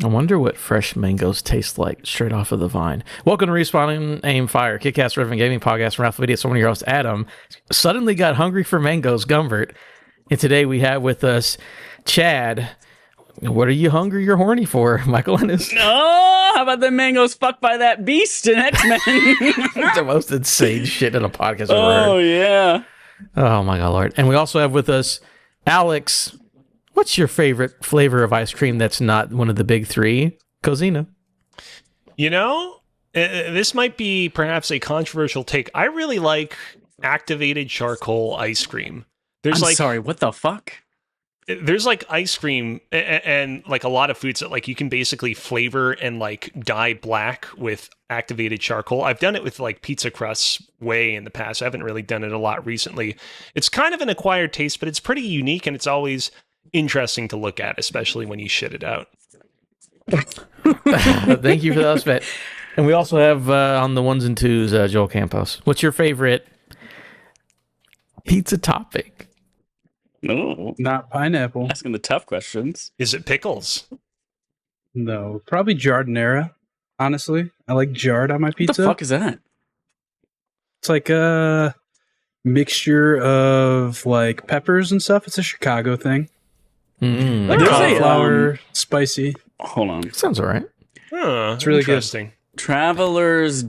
I wonder what fresh mangoes taste like straight off of the vine. Welcome to Respawning Aim Fire, Kick-Ass Riffing Gaming Podcast from Affable. So one of your hosts, Adam, suddenly got hungry for mangoes, Gumbert. And today we have with us Chad. What are you hungry or horny for, Michael Ennis? Oh, how about the mangoes fucked by that beast in X-Men? The most insane shit in a podcast I've ever heard. Oh, yeah. Oh, my God, Lord. And we also have with us Alex. What's your favorite flavor of ice cream that's not one of the big three? Cozina. You know, this might be perhaps a controversial take. I really like activated charcoal ice cream. I'm sorry, what the fuck? There's like ice cream and like a lot of foods that like you can basically flavor and like dye black with activated charcoal. I've done it with like pizza crusts way in the past. I haven't really done it a lot recently. It's kind of an acquired taste, but it's pretty unique and it's always interesting to look at, especially when you shit it out. Thank you for that, Spet. And we also have on the ones and twos, Joel Campos. What's your favorite pizza topping? No, Not pineapple. asking the tough questions. Is it pickles? No, probably giardiniera. Honestly, I like jarred on my What pizza. the fuck is that? It's like a mixture of like peppers and stuff. It's a Chicago thing. Like There's a, cauliflower, spicy. Hold on. Sounds all right. Huh, It's really good. interesting. Traveler's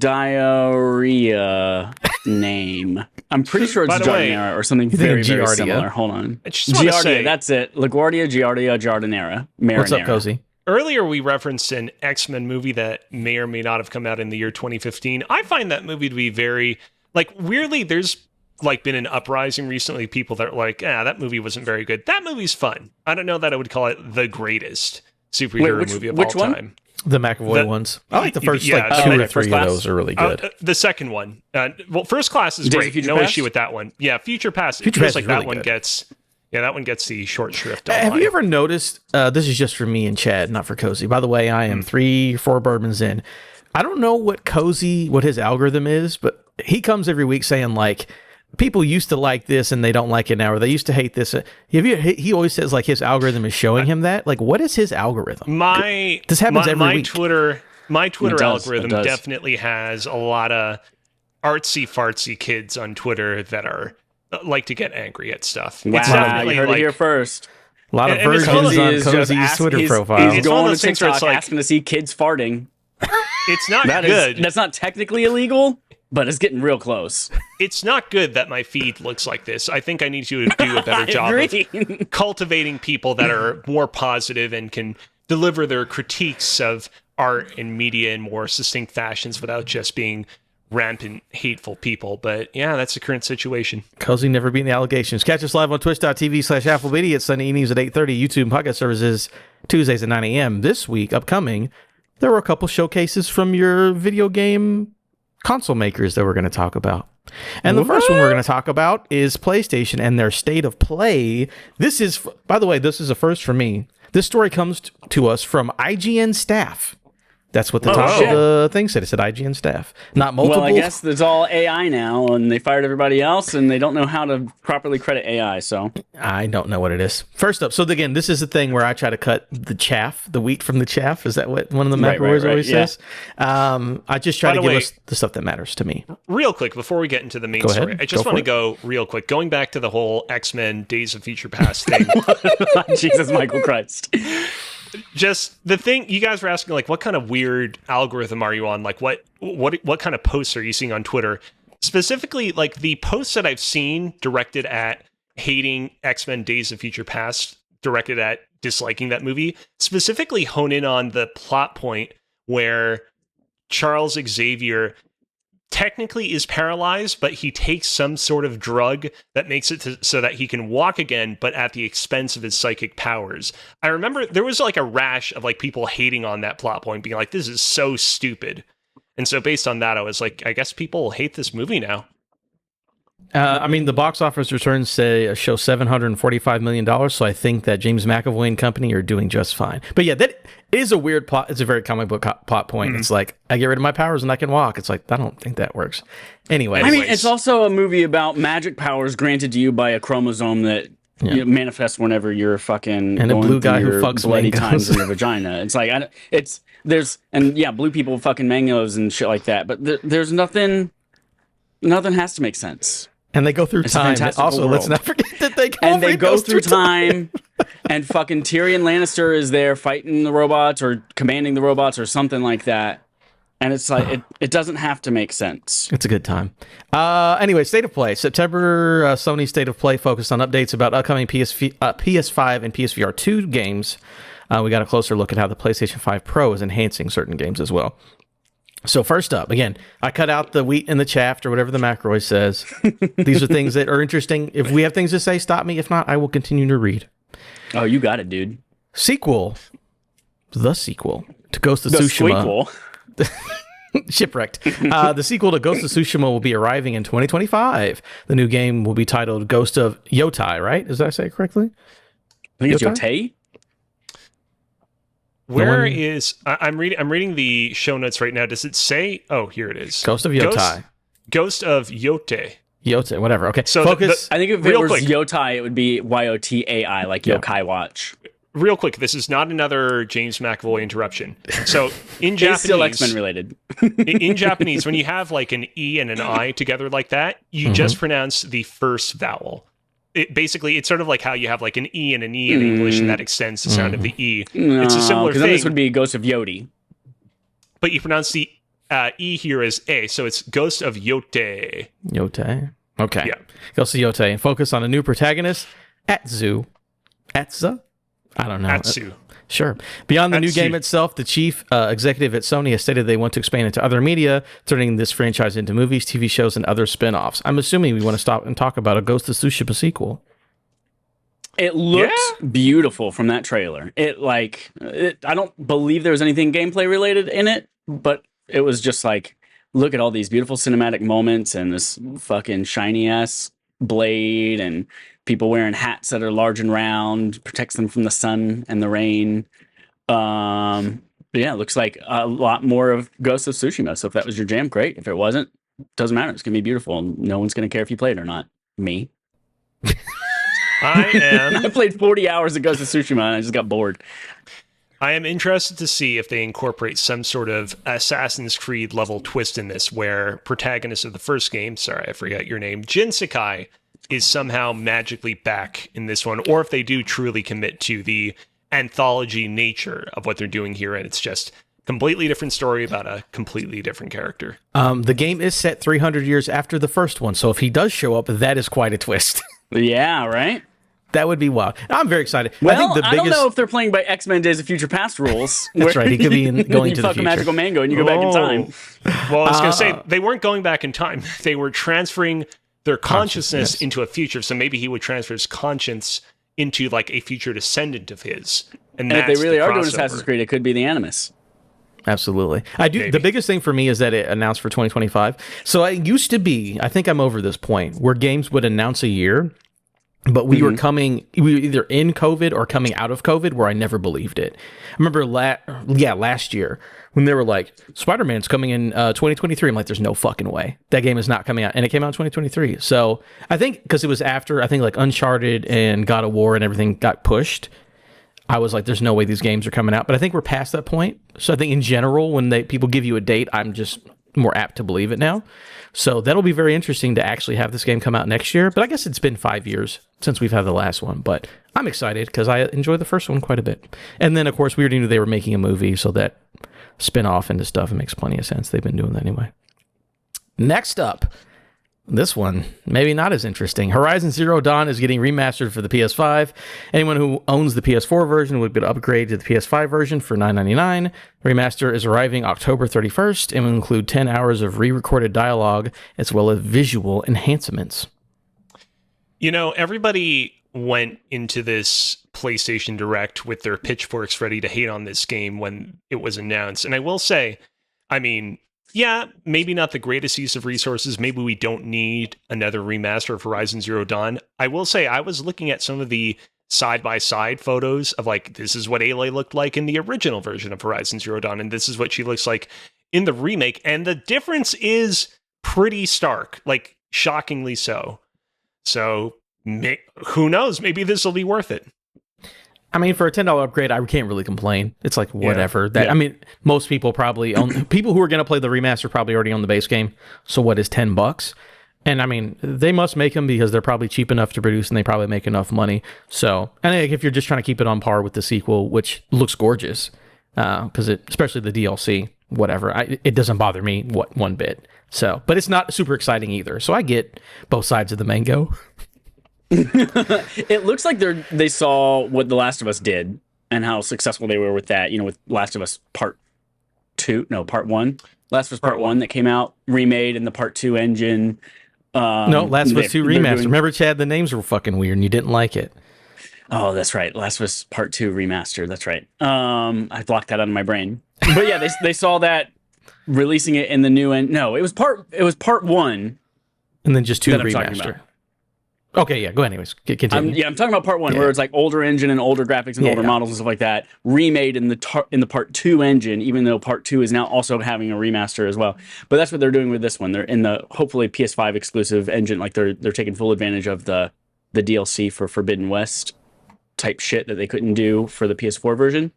diarrhea name. I'm pretty sure it's By the way, giardiniera or something you think very, very Giardia? similar. Hold on. I just want to Giardia, say, that's it. LaGuardia, Giardia, Giardinera. Marinara. What's up, Cozy? earlier we referenced an X-Men movie that may or may not have come out in the year 2015. I find that movie to be very, like, weirdly, there's like been an uprising recently, people that are like, that movie wasn't very good. That movie's fun. I don't know that I would call it the greatest superhero movie of all one? time. The McAvoy ones. I like the first two or three of those are really good. The second one. Well, First Class is Days of great. Future No Past? issue with that one. Yeah, Future Past. Future It feels Past like is that really one good. gets... Yeah, that one gets the short shrift. Have online. you ever noticed, this is just for me and Chad, not for Cozy. By the way, I am 3-4 bourbons in. I don't know what his algorithm is, but he comes every week saying like, people used to like this and they don't like it now, or they used to hate this. He always says like his algorithm is showing him that. Like, what is his algorithm? This happens every week. My Twitter algorithm does. definitely has a lot of artsy fartsy kids on Twitter that are like to get angry at stuff. Wow, It's you definitely heard like, it here first. A lot of and it's versions Cozy on is just Cozy's Twitter profile. He's It's one of going to those things where TikTok it's like- asking to see kids farting. It's not That good. is, that's not technically illegal, but it's getting real close. It's not good that my feed looks like this. I think I need to do a better job Agree. of cultivating people that are more positive and can deliver their critiques of art and media in more succinct fashions without just being rampant, hateful people. But yeah, that's the current situation. Cozy never beating the allegations. Catch us live on twitch.tv/AffleBeatty at Sunday evenings at 8:30. YouTube and podcast services Tuesdays at 9 a.m. This week, upcoming, there were a couple showcases from your video game console makers that we're going to talk about. And the first one we're going to talk about is PlayStation and their state of play. This is, by the way, this is a first for me. This story comes to us from IGN staff. That's what the top shit. of the thing said. It said IGN staff. Not multiple. Well, I guess it's all AI now, and they fired everybody else, and they don't know how to properly credit AI, so. I don't know what it is. First up, so again, this is the thing where I try to cut the chaff, the wheat from the chaff. Is that what one of the McAvoys always yeah. says? I just try By to the give way- us the stuff that matters to me. Real quick, before we get into the main Go ahead. story, I just Go want for to go real quick, going back to the whole X-Men Days of Future Past thing. Jesus, Michael Christ. Just the thing you guys were asking, like, what kind of weird algorithm are you on? Like, what kind of posts are you seeing on Twitter? Specifically, like the posts that I've seen directed at hating X-Men Days of Future Past, directed at disliking that movie, specifically hone in on the plot point where Charles Xavier technically is paralyzed, but he takes some sort of drug that makes it so that he can walk again, but at the expense of his psychic powers. I remember there was like a rash of like people hating on that plot point, being like, this is so stupid. And so based on that, I was like, I guess people hate this movie now. I mean, the box office returns say show $745 million, so I think that James McAvoy and company are doing just fine. But yeah, that is a weird plot. It's a very comic book plot point. It's like, I get rid of my powers and I can walk. It's like, I don't think that works. Anyway. I mean, it's also a movie about magic powers granted to you by a chromosome that manifest whenever you're fucking And a going blue guy through who your fucks bloody mangoes. times in your vagina. It's like blue people fucking mangoes and shit like that. But there's nothing. Nothing has to make sense. And they go through It's a time. fantastical Also, let's world. not forget that they go through time. And fucking Tyrion Lannister is there fighting the robots or commanding the robots or something like that. And it's like it doesn't have to make sense. It's a good time. Anyway, State of Play. September, Sony State of Play focused on updates about upcoming PS5 and PSVR 2 games. We got a closer look at how the PlayStation 5 Pro is enhancing certain games as well. So first up, again, I cut out the wheat and the chaff or whatever the McElroy says. These are things that are interesting. If we have things to say, stop me. If not, I will continue to read. Oh, you got it, dude. The sequel to Ghost of Tsushima. Shipwrecked. The sequel to Ghost of Tsushima will be arriving in 2025. The new game will be titled Ghost of Yotai, right? Did I say it correctly? I think it's Yotai. Where is I'm reading the show notes right now. Does it say? Oh, here it is. Ghost of Yotai. Ghost of Yote. Yotai, whatever. Okay. So focus. I think if it was Yotai, it would be Yotai, like Yokai Watch. Real quick, this is not another James McAvoy interruption. So in Japanese, it's still X-Men related. in Japanese, when you have like an E and an I together like that, you just pronounce the first vowel. It's sort of like how you have like an E and an E in English, and that extends the sound of the E. No, it's a similar thing. Then this would be Ghost of Yodi. But you pronounce the E here as A, so it's Ghost of Yote. Yotai. Okay. Yeah. Ghost of Yotai. And focus on a new protagonist, Atza? I don't know. Atsu. Sure. Beyond the new Atsu. game itself, the chief executive at Sony has stated they want to expand into other media, turning this franchise into movies, TV shows, and other spin-offs. I'm assuming we want to stop and talk about a Ghost of Tsushima sequel. It looks beautiful from that trailer. I don't believe there was anything gameplay related in it, but it was just like, look at all these beautiful cinematic moments and this fucking shiny ass blade and people wearing hats that are large and round, protects them from the sun and the rain. It looks like a lot more of Ghost of Tsushima. So if that was your jam, great. If it wasn't, doesn't matter. It's gonna be beautiful. No one's gonna care if you play it or not. Me. I played 40 hours of Ghost of Tsushima and I just got bored. I am interested to see if they incorporate some sort of Assassin's Creed level twist in this, where protagonist of the first game, sorry, I forgot your name, Jin Sakai, is somehow magically back in this one, or if they do truly commit to the anthology nature of what they're doing here, and it's just completely different story about a completely different character. The game is set 300 years after the first one, so if he does show up, that is quite a twist. Yeah, right? That would be wild. I'm very excited. Well, I think I don't know if they're playing by X-Men Days of Future Past rules. That's right. He could be going you to the fuck future. a magical mango and you go back in time. Well, I was going to say, they weren't going back in time. They were transferring their consciousness yes. into a future. So maybe he would transfer his conscience into like a future descendant of his. And if that's they really the are doing crossover. Assassin's Creed, it could be the Animus. Absolutely. I do. Maybe. The biggest thing for me is that it announced for 2025. So it used to be, I think I'm over this point, where games would announce a year, but we were either in COVID or coming out of COVID, where I never believed it. I remember last year when they were like, Spider-Man's coming in 2023. I'm like, there's no fucking way. That game is not coming out. And it came out in 2023. So I think because it was after, I think like Uncharted and God of War and everything got pushed, I was like, there's no way these games are coming out. But I think we're past that point. So I think in general, when people give you a date, I'm just more apt to believe it now. So that'll be very interesting to actually have this game come out next year. But I guess it's been 5 years since we've had the last one. But I'm excited because I enjoyed the first one quite a bit. And then, of course, we already knew they were making a movie, so that spin off into stuff, it makes plenty of sense. They've been doing that anyway. Next up, this one, maybe not as interesting. Horizon Zero Dawn is getting remastered for the PS5. Anyone who owns the PS4 version would get an upgrade to the PS5 version for $9.99. The remaster is arriving October 31st and will include 10 hours of re-recorded dialogue as well as visual enhancements. You know, everybody went into this PlayStation Direct with their pitchforks ready to hate on this game when it was announced. And I will say, I mean, yeah, maybe not the greatest use of resources. Maybe we don't need another remaster of Horizon Zero Dawn. I will say I was looking at some of the side-by-side photos of like, this is what Aloy looked like in the original version of Horizon Zero Dawn, and this is what she looks like in the remake. And the difference is pretty stark, like shockingly so. So who knows? Maybe this will be worth it. I mean, for a $10 upgrade, I can't really complain. It's like whatever. Yeah. I mean, most people probably own people who are going to play the remaster probably already own the base game. So what is $10? And I mean, they must make them because they're probably cheap enough to produce and they probably make enough money. So, and if you're just trying to keep it on par with the sequel, which looks gorgeous, because especially the DLC, whatever, it doesn't bother me one bit. So, but it's not super exciting either. So I get both sides of the mango. It looks like they saw what The Last of Us did and how successful they were with that. You know, with Last of Us Part 1. Last of Us Part 1 that came out, remade in the Part 2 engine. No, Last of Us 2 remaster. Remember, Chad, the names were fucking weird and you didn't like it. Oh, that's right. Last of Us Part 2 remaster. That's right. I blocked that out of my brain. But yeah, they saw that releasing it in the new end. No, it was Part 1. And then just 2 remaster. Okay, yeah, go ahead anyways. Continue. I'm talking about Part 1, where it's like older engine and older graphics and older models and stuff like that, remade in the Part 2 engine, even though Part 2 is now also having a remaster as well. But that's what they're doing with this one. They're in the hopefully PS5 exclusive engine, like they're taking full advantage of the DLC for Forbidden West type shit that they couldn't do for the PS4 version.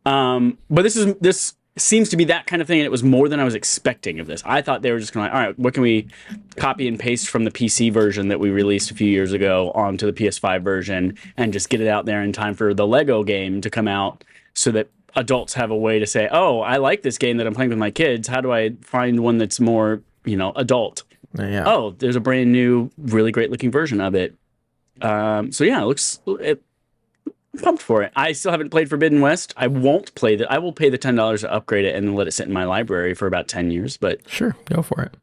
But this seems to be that kind of thing, and it was more than I was expecting of this. I thought they were just going to, all right, what can we copy and paste from the PC version that we released a few years ago onto the PS5 version and just get it out there in time for the Lego game to come out so that adults have a way to say, oh, I like this game that I'm playing with my kids. How do I find one that's more, adult? Yeah. Oh, there's a brand new, really great looking version of it. So yeah, I'm pumped for it. I still haven't played Forbidden West. I won't play that. I will pay the $10 to upgrade it and then let it sit in my library for about 10 years. But sure, go for it.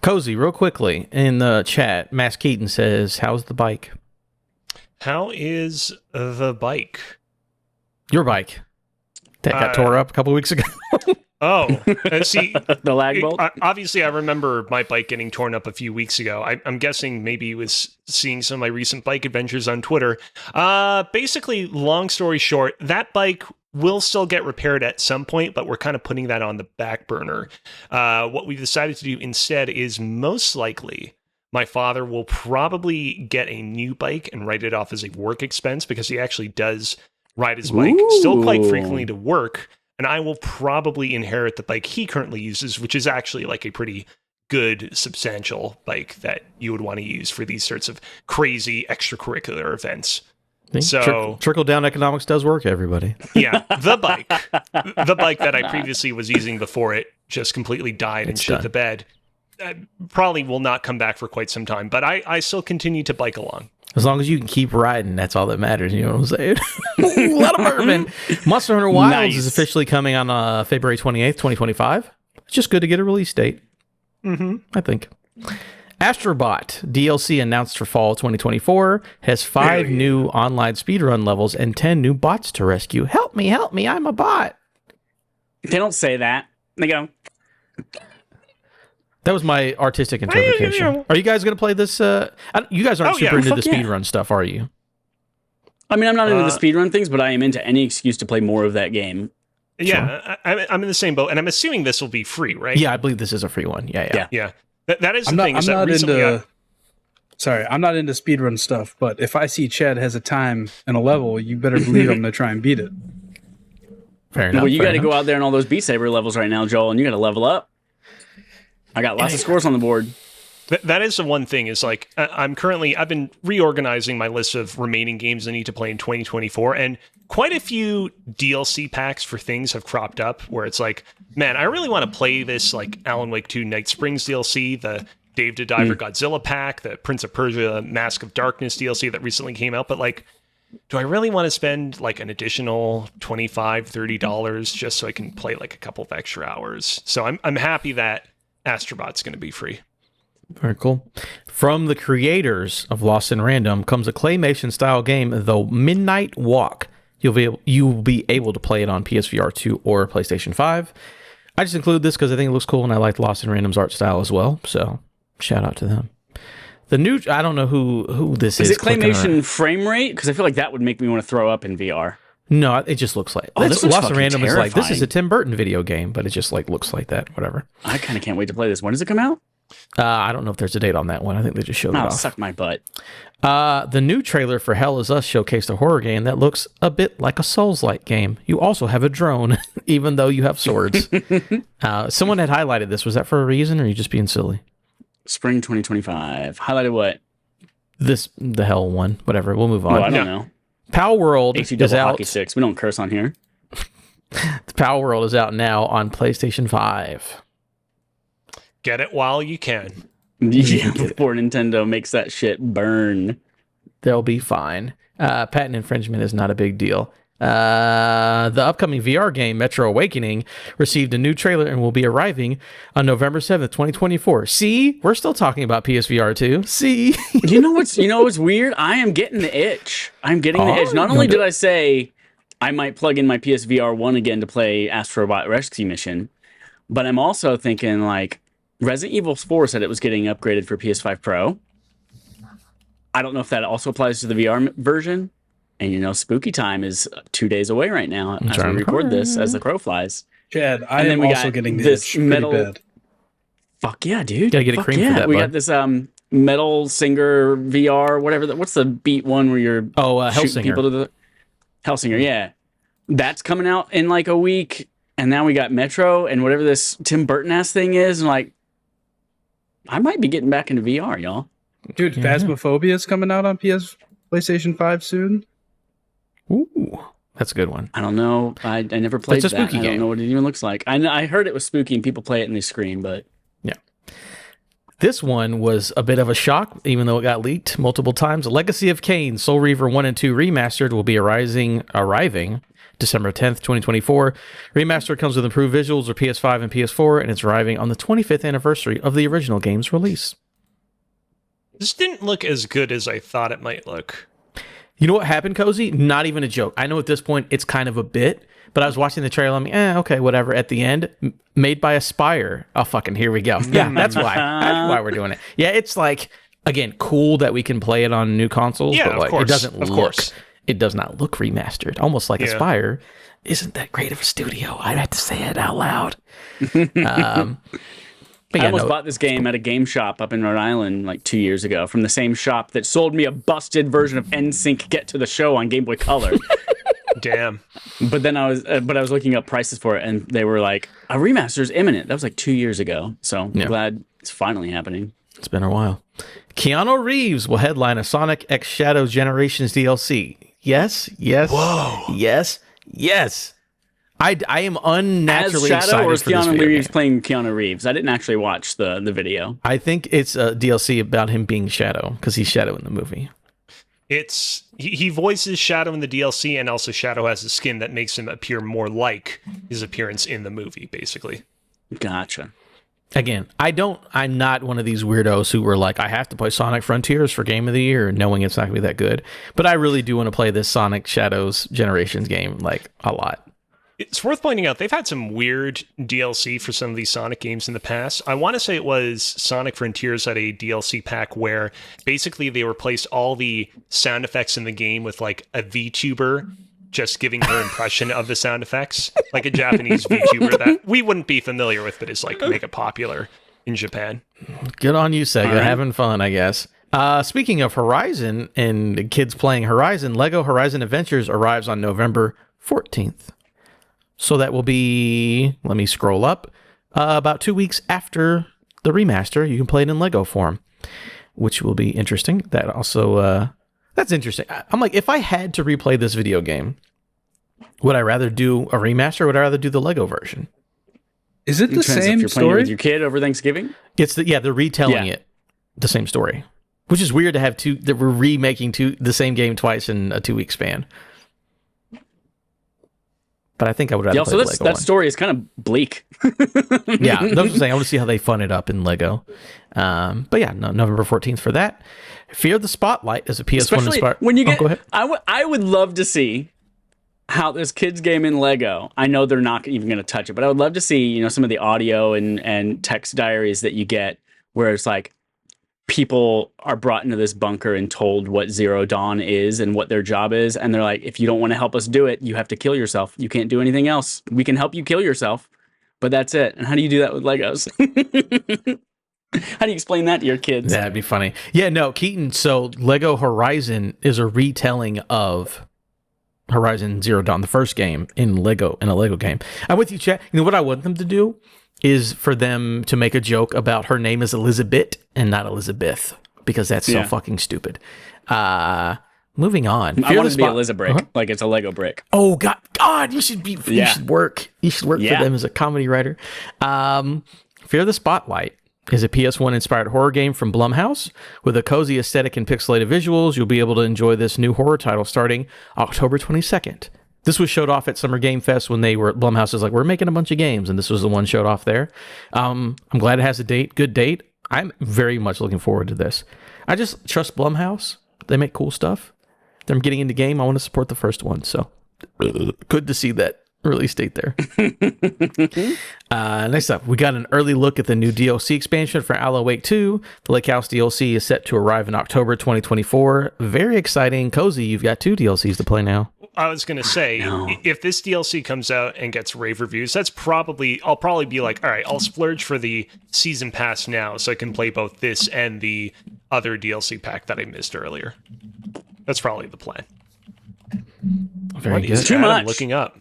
Kozi, real quickly in the chat, Mass Keaton says, "How's the bike?" How is the bike? Your bike that got tore up a couple weeks ago. Oh, see, the lag bolt. Obviously, I remember my bike getting torn up a few weeks ago. I'm guessing maybe he was seeing some of my recent bike adventures on Twitter. Basically, long story short, that bike will still get repaired at some point, but we're kind of putting that on the back burner. What we've decided to do instead is most likely my father will probably get a new bike and write it off as a work expense because he actually does ride his bike still quite frequently to work. And I will probably inherit the bike he currently uses, which is actually like a pretty good, substantial bike that you would want to use for these sorts of crazy extracurricular events. So trickle-down economics does work, everybody. Yeah, the bike that I previously was using before it just completely died and shit the bed, probably will not come back for quite some time. But I still continue to bike along. As long as you can keep riding, that's all that matters. You know what I'm saying? A lot of bourbon. Monster Hunter Wilds is officially coming on February 28th, 2025. It's just good to get a release date. I think. Astrobot DLC announced for fall 2024 has 5 new online speedrun levels and 10 new bots to rescue. Help me, I'm a bot. They don't say that. They go. That was my artistic interpretation. Are you guys going to play this? You guys aren't super into the speedrun stuff, are you? I mean, I'm not into the speedrun things, but I am into any excuse to play more of that game. Yeah, sure. I'm in the same boat, and I'm assuming this will be free, right? Yeah, I believe this is a free one. Yeah. That is the thing. I'm not into speedrun stuff, but if I see Chad has a time and a level, you better believe I'm going to try and beat it. Fair enough. Well, you got to go out there in all those Beat Saber levels right now, Joel, and you got to level up. I got lots of scores on the board. That is the one thing is like I've been reorganizing my list of remaining games I need to play in 2024, and quite a few DLC packs for things have cropped up where it's like, man, I really want to play this like Alan Wake 2 Night Springs DLC, the Dave the Diver Godzilla pack, the Prince of Persia Mask of Darkness DLC that recently came out, but like, do I really want to spend like an additional $25-$30 just so I can play like a couple of extra hours? So I'm happy that Astrobot's going to be free. Very cool. From the creators of Lost in Random comes a claymation style game, The Midnight Walk. You'll be able to play it on PSVR 2 or PlayStation 5. I just include this because I think it looks cool and I like Lost in Random's art style as well. So shout out to them. The new, I don't know who this is. Is it claymation frame rate? Because I feel like that would make me want to throw up in VR. No, it just looks like this looks Lost in Random terrifying. is like, this is a Tim Burton video game, but it just like looks like that. Whatever. I kind of can't wait to play this. When does it come out? I don't know if there's a date on that one. I think they just showed it Oh, off. suck my butt. The new trailer for Hell Is Us showcased a horror game that looks a bit like a Souls-like game. You also have a drone, even though you have swords. Someone had highlighted this. Was that for a reason, or are you just being silly? Spring 2025. Highlighted what? The Hell one. Whatever. We'll move on. Oh, I don't know. Power World HE is double out. hockey sticks. We don't curse on here. Power World is out now on PlayStation 5. Get it while you can. Yeah, before Nintendo makes that shit burn. They'll be fine. Patent infringement is not a big deal. The upcoming VR game, Metro Awakening, received a new trailer and will be arriving on November 7th, 2024. See? We're still talking about PSVR 2. See? You know what's weird? I am getting the itch. I'm getting the itch. Not only did I say I might plug in my PSVR 1 again to play Astro Bot Rescue Mission, but I'm also thinking, like, Resident Evil 4 said it was getting upgraded for PS5 Pro. I don't know if that also applies to the VR version. And, spooky time is 2 days away right now as we record this, as the crow flies. Chad, I am also getting this metal bad. Fuck yeah, dude. Gotta get a cream for that, We bud. got this Metal Singer VR, whatever. What's the beat one where you're shooting Hellsinger. people to the... Hellsinger, yeah. That's coming out in like a week. And now we got Metro and whatever this Tim Burton-ass thing is. And like, I might be getting back into VR, y'all. Dude, Phasmophobia is coming out on PlayStation 5 soon. Ooh, that's a good one. I don't know. I never played It's a that. spooky I game. don't know what it even looks like. I heard it was spooky and people play it and they scream, but... Yeah. This one was a bit of a shock, even though it got leaked multiple times. Legacy of Kain, Soul Reaver 1 and 2 Remastered will be arriving December 10th, 2024. Remastered comes with improved visuals for PS5 and PS4, and it's arriving on the 25th anniversary of the original game's release. This didn't look as good as I thought it might look. You know what happened, Kozi? Not even a joke. I know at this point it's kind of a bit, but I was watching the trailer. I'm like, okay, whatever. At the end, made by Aspire. Oh, fucking here we go. Yeah, that's why. That's why we're doing it. Yeah, it's like, again, cool that we can play it on new consoles, Yeah, but like, of course. it doesn't Of look. course. It does not look remastered. Almost like Yeah. Aspire isn't that great of a studio. I'd have to say it out loud. But I yeah, almost no, bought this game at a game shop up in Rhode Island like 2 years ago from the same shop that sold me a busted version of NSYNC Get to the Show on Game Boy Color. Damn. But then I was looking up prices for it and they were like, a remaster is imminent. That was like 2 years ago. So I'm glad it's finally happening. it's been a while. Keanu Reeves will headline a Sonic X Shadows Generations DLC. Yes. Whoa. Yes. I am unnaturally As Shadow, excited or is for this Keanu video Reeves game. playing Keanu Reeves? I didn't actually watch the video. I think it's a DLC about him being Shadow, because he's Shadow in the movie. It's he voices Shadow in the DLC, and also Shadow has a skin that makes him appear more like his appearance in the movie, basically. Gotcha. Again, I'm not one of these weirdos who were like, I have to play Sonic Frontiers for Game of the Year, knowing it's not going to be that good. But I really do want to play this Sonic Shadows Generations game, like, a lot. It's worth pointing out, they've had some weird DLC for some of these Sonic games in the past. I want to say it was Sonic Frontiers had a DLC pack where basically they replaced all the sound effects in the game with like a VTuber just giving her impression of the sound effects, like a Japanese VTuber that we wouldn't be familiar with, but is like mega popular in Japan. Good on you, Sega. right. Having fun, I guess. Speaking of Horizon and kids playing Horizon, Lego Horizon Adventures arrives on November 14th. So that will be, let me scroll up, about 2 weeks after the remaster. You can play it in Lego form, which will be interesting. That also, that's interesting. I'm like, if I had to replay this video game, would I rather do a remaster or would I rather do the Lego version? Is it the Depends if same you're playing it story? with your kid over Thanksgiving? It's they're retelling Yeah. it, the same story, which is weird to have that we're remaking the same game twice in a 2 week span. But I think I would rather Yeah, play so the that Lego one. story is kind of bleak. Yeah, that's what I'm saying. I want to see how they fun it up in Lego. But yeah, no, November 14th for that. Fear the Spotlight is a PS1 Especially inspired. when you get, go ahead. I would love to see how this kids game in Lego. I know they're not even going to touch it, but I would love to see, some of the audio and text diaries that you get where it's like people are brought into this bunker and told what Zero Dawn is and what their job is. And they're like, if you don't want to help us do it, you have to kill yourself. You can't do anything else. We can help you kill yourself, but that's it. And how do you do that with Legos? How do you explain that to your kids? That'd be funny. Yeah, no, Keaton. So Lego Horizon is a retelling of Horizon Zero Dawn, the first game in a Lego game. I'm with you, chat. You know what I want them to do is for them to make a joke about her name is Elizabeth and not Elizabeth, because that's so fucking stupid. Moving on. I want it to be a Liza brick, like it's a Lego brick. Oh God, you should work. You should work for them as a comedy writer. Fear the Spotlight is a PS1 inspired horror game from Blumhouse with a cozy aesthetic and pixelated visuals. You'll be able to enjoy this new horror title starting October 22nd. This was showed off at Summer Game Fest when Blumhouse was like, we're making a bunch of games, and this was the one showed off there. I'm glad it has a good date. I'm very much looking forward to this. I just trust Blumhouse. They make cool stuff. Them getting into game, I want to support the first one. So good to see that release date there. Next up, we got an early look at the new DLC expansion for Alan Wake 2. The Lake House DLC is set to arrive in October 2024. Very exciting. Kozi, you've got 2 DLCs to play now. I was going to say, if this DLC comes out and gets rave reviews, I'll probably be like, all right, I'll splurge for the season pass now so I can play both this and the other DLC pack that I missed earlier. That's probably the plan. Very good. Too much. I'm looking up.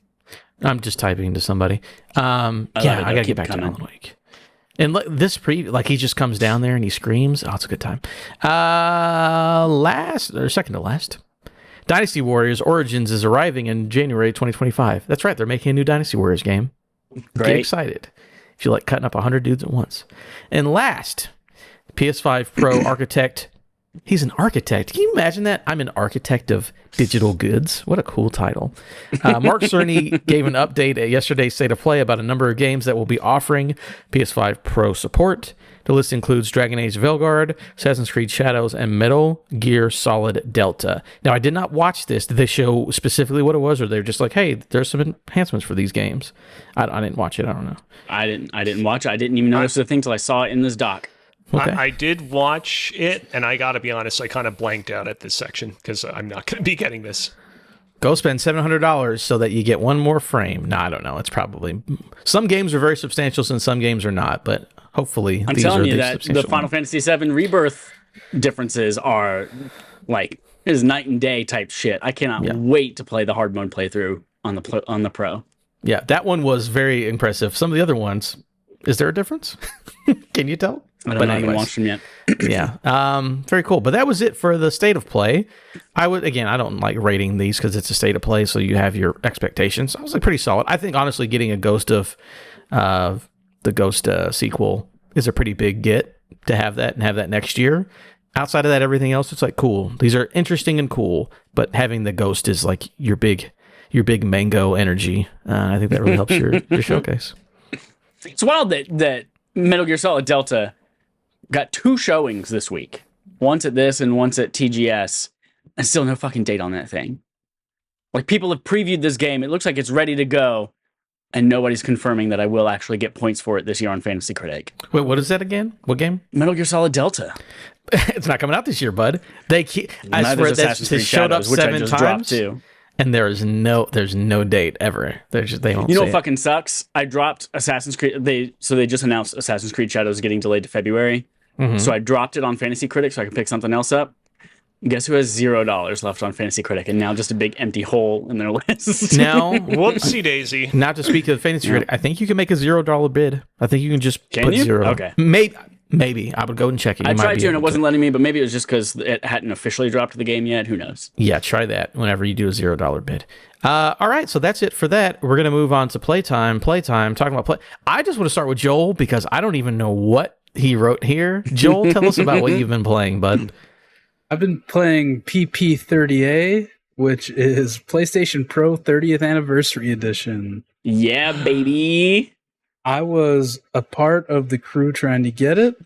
I'm just typing to somebody. I gotta get back to Alan Wake. And this he just comes down there and he screams. Oh, it's a good time. Second to last, Dynasty Warriors Origins is arriving in January 2025. That's right, they're making a new Dynasty Warriors game. Great. Get excited if you like cutting up 100 dudes at once. And last, PS5 Pro Architect. He's an architect. Can you imagine that? I'm an architect of digital goods. What a cool title. Mark Cerny gave an update at yesterday's State of Play about a number of games that will be offering PS5 Pro support. The list includes Dragon Age Veilguard, Assassin's Creed Shadows, and Metal Gear Solid Delta. Now, I did not watch this. Did they show specifically what it was, or they're just like, hey, there's some enhancements for these games? I didn't watch it. I don't know. I didn't watch it. I didn't even notice the thing till I saw it in this doc. Okay. I did watch it, and I got to be honest, I kind of blanked out at this section because I'm not going to be getting this. Go spend $700 so that you get one more frame. No, I don't know. It's probably... Some games are very substantial and some games are not, but hopefully I'm these telling are you the that substantial the Final Fantasy VII Rebirth differences are like, it is night and day type shit. I cannot wait to play the hard mode playthrough on the Pro. Yeah, that one was very impressive. Some of the other ones, is there a difference? Can you tell? I don't know. I haven't watched them yet. Yeah. Very cool. But that was it for the State of Play. I don't like rating these because it's a State of Play, so you have your expectations. I was like pretty solid. I think honestly getting a Ghost of the Ghost sequel is a pretty big get to have that and have that next year. Outside of that, everything else, it's like cool. These are interesting and cool, but having the Ghost is like your big mango energy. I think that really helps your showcase. It's wild that Metal Gear Solid Delta got 2 showings this week. Once at this and once at TGS. And still no fucking date on that thing. Like, people have previewed this game. It looks like it's ready to go. And nobody's confirming that I will actually get points for it this year on Fantasy Critic. Wait, what is that again? What game? Metal Gear Solid Delta. It's not coming out this year, bud. I swear Assassin's Creed showed up Shadows, which I 7 just times. dropped too. And there's no date ever. They won't. You know say what fucking sucks? I dropped Assassin's Creed. They just announced Assassin's Creed Shadows getting delayed to February. Mm-hmm. So I dropped it on Fantasy Critic so I could pick something else up. Guess who has $0 left on Fantasy Critic, and now just a big empty hole in their list. Now, Whoopsie daisy. not to speak of Fantasy Critic, I think you can make a $0 bid. I think you can just put you? 0. Okay. Maybe I would go and check it. I tried to, and it wasn't letting me, but maybe it was just because it hadn't officially dropped the game yet. Who knows? Yeah, try that whenever you do a $0 bid. All right, so that's it for that. We're going to move on to Playtime, talking about play. I just want to start with Joel because I don't even know what he wrote here. Joel, tell us about what you've been playing, bud. I've been playing PP30A, which is PlayStation Pro 30th Anniversary Edition. Yeah, baby. I was a part of the crew trying to get it.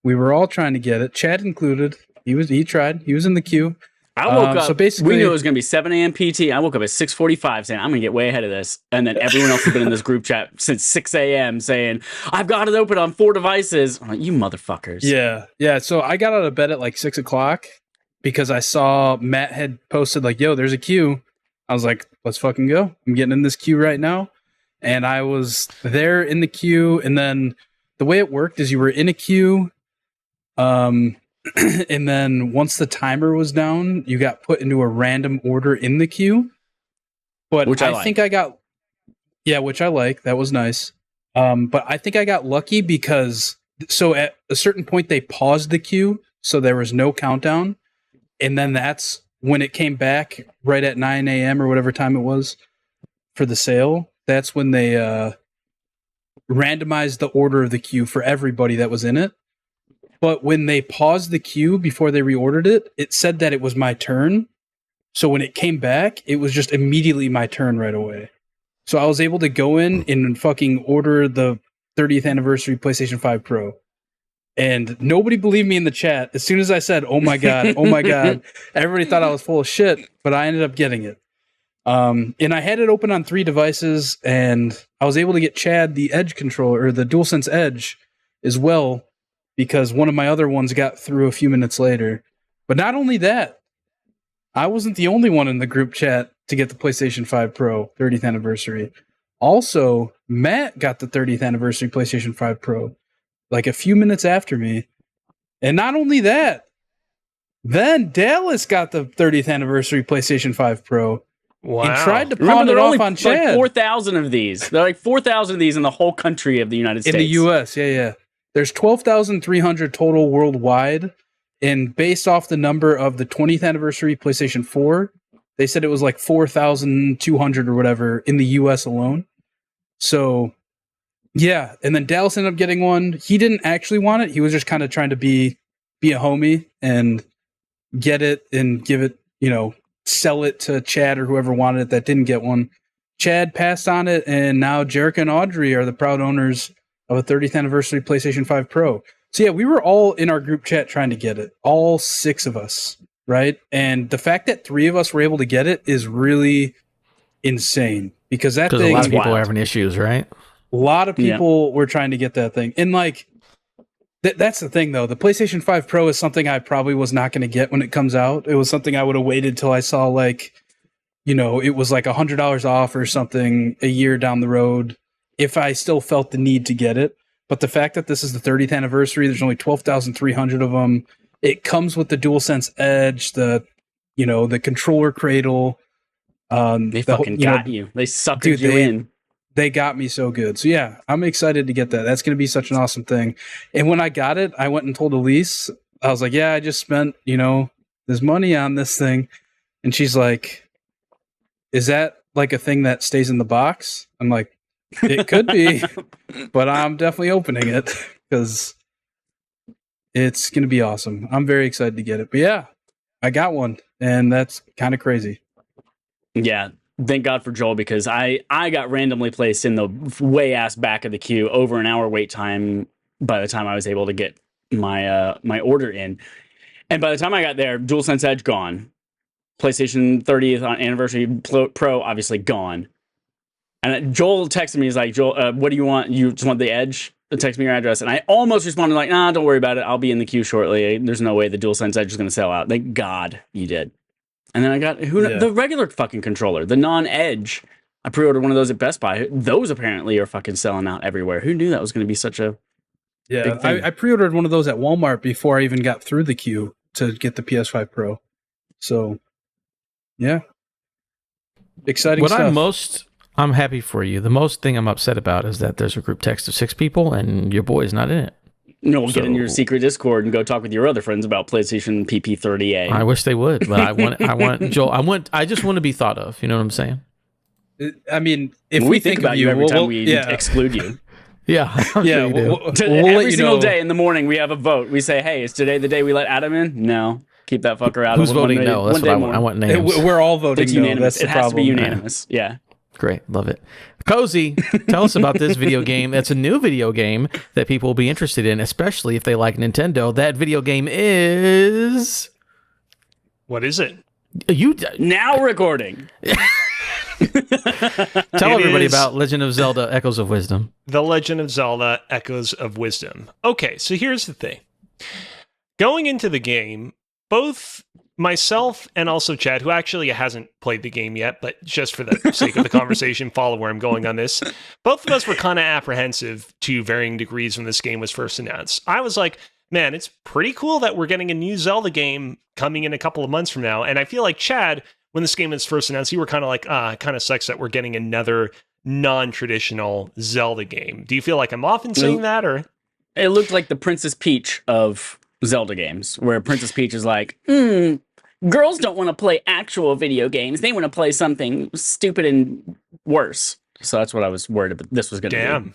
We were all trying to get it, Chad included. He tried. He was in the queue. I woke up. So basically, we knew it was going to be 7 a.m. PT. I woke up at 6:45 saying, I'm going to get way ahead of this. And then everyone else has been in this group chat since 6 a.m. saying, I've got it open on 4 devices. I'm like, you motherfuckers. Yeah. So I got out of bed at like 6 o'clock because I saw Matt had posted like, yo, there's a queue. I was like, let's fucking go. I'm getting in this queue right now. And I was there in the queue. And then the way it worked is you were in a queue, and then once the timer was down, you got put into a random order in the queue. But Which I think I got, which I like. That was nice. But I think I got lucky because so at a certain point they paused the queue, so there was no countdown, and then that's when it came back right at 9 a.m. or whatever time it was for the sale. That's when they randomized the order of the queue for everybody that was in it. But when they paused the queue before they reordered it, it said that it was my turn. So when it came back, it was just immediately my turn right away. So I was able to go in and fucking order the 30th anniversary PlayStation 5 Pro. And nobody believed me in the chat. As soon as I said, oh my God, everybody thought I was full of shit, but I ended up getting it. And I had it open on 3 devices, and I was able to get Chad the Edge controller, or the DualSense Edge, as well, because one of my other ones got through a few minutes later. But not only that, I wasn't the only one in the group chat to get the PlayStation 5 Pro 30th anniversary. Also, Matt got the 30th anniversary PlayStation 5 Pro like a few minutes after me. And not only that, then Dallas got the 30th anniversary PlayStation 5 Pro. Wow. And tried to Remember, pawn it there are off only on like Chad. 4,000 of these. There are like 4,000 of these in the whole country of the United States. In the US, yeah. There's 12,300 total worldwide. And based off the number of the 20th anniversary PlayStation 4, they said it was like 4,200 or whatever in the US alone. So, yeah. And then Dallas ended up getting one. He didn't actually want it. He was just kind of trying to be a homie and get it and give it, sell it to Chad or whoever wanted it that didn't get one. Chad passed on it, and now Jerica and Audrey are the proud owners of a 30th anniversary PlayStation 5 Pro. So yeah, we were all in our group chat trying to get it. All 6 of us, right? And the fact that 3 of us were able to get it is really insane, because that thing, a lot of people wild. are having issues, right? a lot of people were trying to get that thing. And like, that's the thing though. The PlayStation 5 Pro is something I probably was not going to get when it comes out. It was something I would have waited till I saw like, it was like $100 off or something a year down the road if I still felt the need to get it. But the fact that this is the 30th anniversary, there's only 12,300 of them. It comes with the DualSense Edge, the controller cradle. They fucking got you. They suckered you in. They got me so good. So yeah, I'm excited to get that. That's going to be such an awesome thing. And when I got it, I went and told Elise, I was like, yeah, I just spent, this money on this thing. And she's like, is that like a thing that stays in the box? I'm like, it could be, but I'm definitely opening it because it's going to be awesome. I'm very excited to get it. But yeah, I got one, and that's kind of crazy. Yeah. Thank God for Joel, because I got randomly placed in the way ass back of the queue, over an hour wait time by the time I was able to get my my order in. And by the time I got there, DualSense Edge gone. PlayStation 30th anniversary Pro obviously gone. And Joel texted me, he's like, Joel, what do you want? You just want the Edge? Text me your address. And I almost responded like, nah, don't worry about it. I'll be in the queue shortly. There's no way the DualSense Edge is going to sell out. Thank God you did. And then I got the regular fucking controller, the non-Edge. I pre-ordered one of those at Best Buy. Those apparently are fucking selling out everywhere. Who knew that was going to be such a big thing? I pre-ordered one of those at Walmart before I even got through the queue to get the PS5 Pro. So, yeah. Exciting stuff. I'm happy for you. The most thing I'm upset about is that there's a group text of 6 people and your boy's not in it. No, get in your secret Discord and go talk with your other friends about PlayStation PP30A. I wish they would, but I want Joel. I just want to be thought of. You know what I'm saying? I mean, if we think about you every time we exclude you. Yeah, every single day in the morning we have a vote. We say, "Hey, is today the day we let Adam in?" No, keep that fucker out. Who's voting no? That's what I want names. We're all voting it's no. Unanimous. That's the it has problem. to be unanimous. Yeah. Great. Love it. Kozi, tell us about this video game. It's a new video game that people will be interested in, especially if they like Nintendo. That video game is... What is it? Now recording. Tell everybody about Legend of Zelda Echoes of Wisdom. The Legend of Zelda Echoes of Wisdom. Okay, so here's the thing. Going into the game, both myself and also Chad, who actually hasn't played the game yet, but just for the sake of the conversation, follow where I'm going on this. Both of us were kind of apprehensive to varying degrees when this game was first announced. I was like, man, it's pretty cool that we're getting a new Zelda game coming in a couple of months from now. And I feel like Chad, when this game was first announced, you were kind of like, it kind of sucks that we're getting another non-traditional Zelda game. Do you feel like I'm often saying that, or? It looked like the Princess Peach of Zelda games, where Princess Peach is like, girls don't want to play actual video games. They want to play something stupid and worse. So that's what I was worried about this was going to be.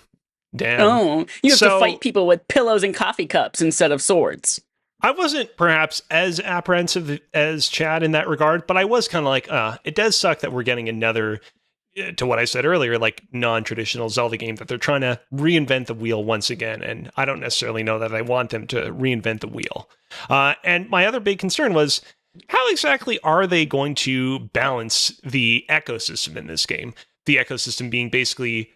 Damn. Oh, you have to fight people with pillows and coffee cups instead of swords. I wasn't perhaps as apprehensive as Chad in that regard, but I was kind of like, it does suck that we're getting another, to what I said earlier, like non-traditional Zelda game, that they're trying to reinvent the wheel once again. And I don't necessarily know that I want them to reinvent the wheel. And my other big concern was, how exactly are they going to balance the ecosystem in this game? The ecosystem being basically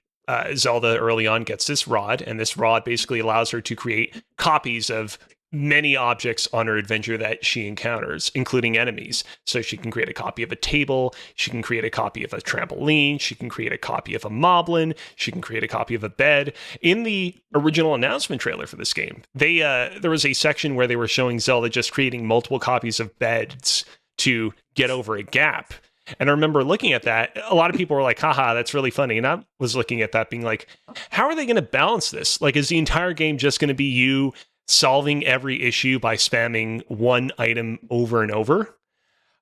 Zelda early on gets this rod, and this rod basically allows her to create copies of many objects on her adventure that she encounters, including enemies. So she can create a copy of a table, she can create a copy of a trampoline, she can create a copy of a moblin, she can create a copy of a bed. In the original announcement trailer for this game, there was a section where they were showing Zelda just creating multiple copies of beds to get over a gap. And I remember looking at that, a lot of people were like, haha, that's really funny. And I was looking at that being like, how are they going to balance this? Like, is the entire game just going to be you solving every issue by spamming one item over and over?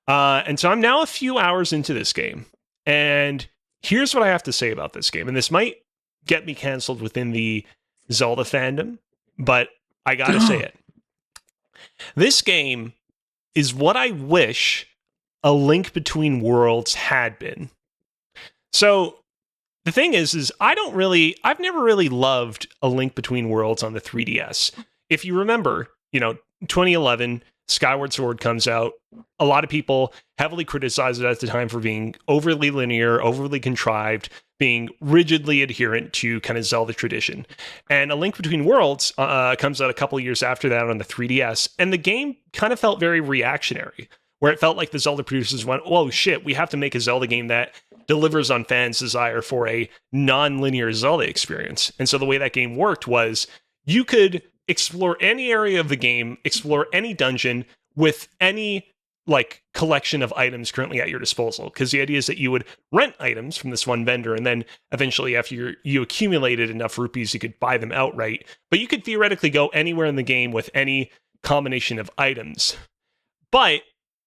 And so I'm now a few hours into this game. And here's what I have to say about this game. And this might get me canceled within the Zelda fandom, but I got to say it. This game is what I wish A Link Between Worlds had been. So the thing is I've never really loved A Link Between Worlds on the 3DS. If you remember, 2011, Skyward Sword comes out. A lot of people heavily criticized it at the time for being overly linear, overly contrived, being rigidly adherent to kind of Zelda tradition. And A Link Between Worlds comes out a couple years after that on the 3DS, and the game kind of felt very reactionary, where it felt like the Zelda producers went, oh shit, we have to make a Zelda game that delivers on fans' desire for a non-linear Zelda experience. And so the way that game worked was you could explore any area of the game, explore any dungeon with any collection of items currently at your disposal. Because the idea is that you would rent items from this one vendor, and then eventually after you accumulated enough rupees, you could buy them outright. But you could theoretically go anywhere in the game with any combination of items. But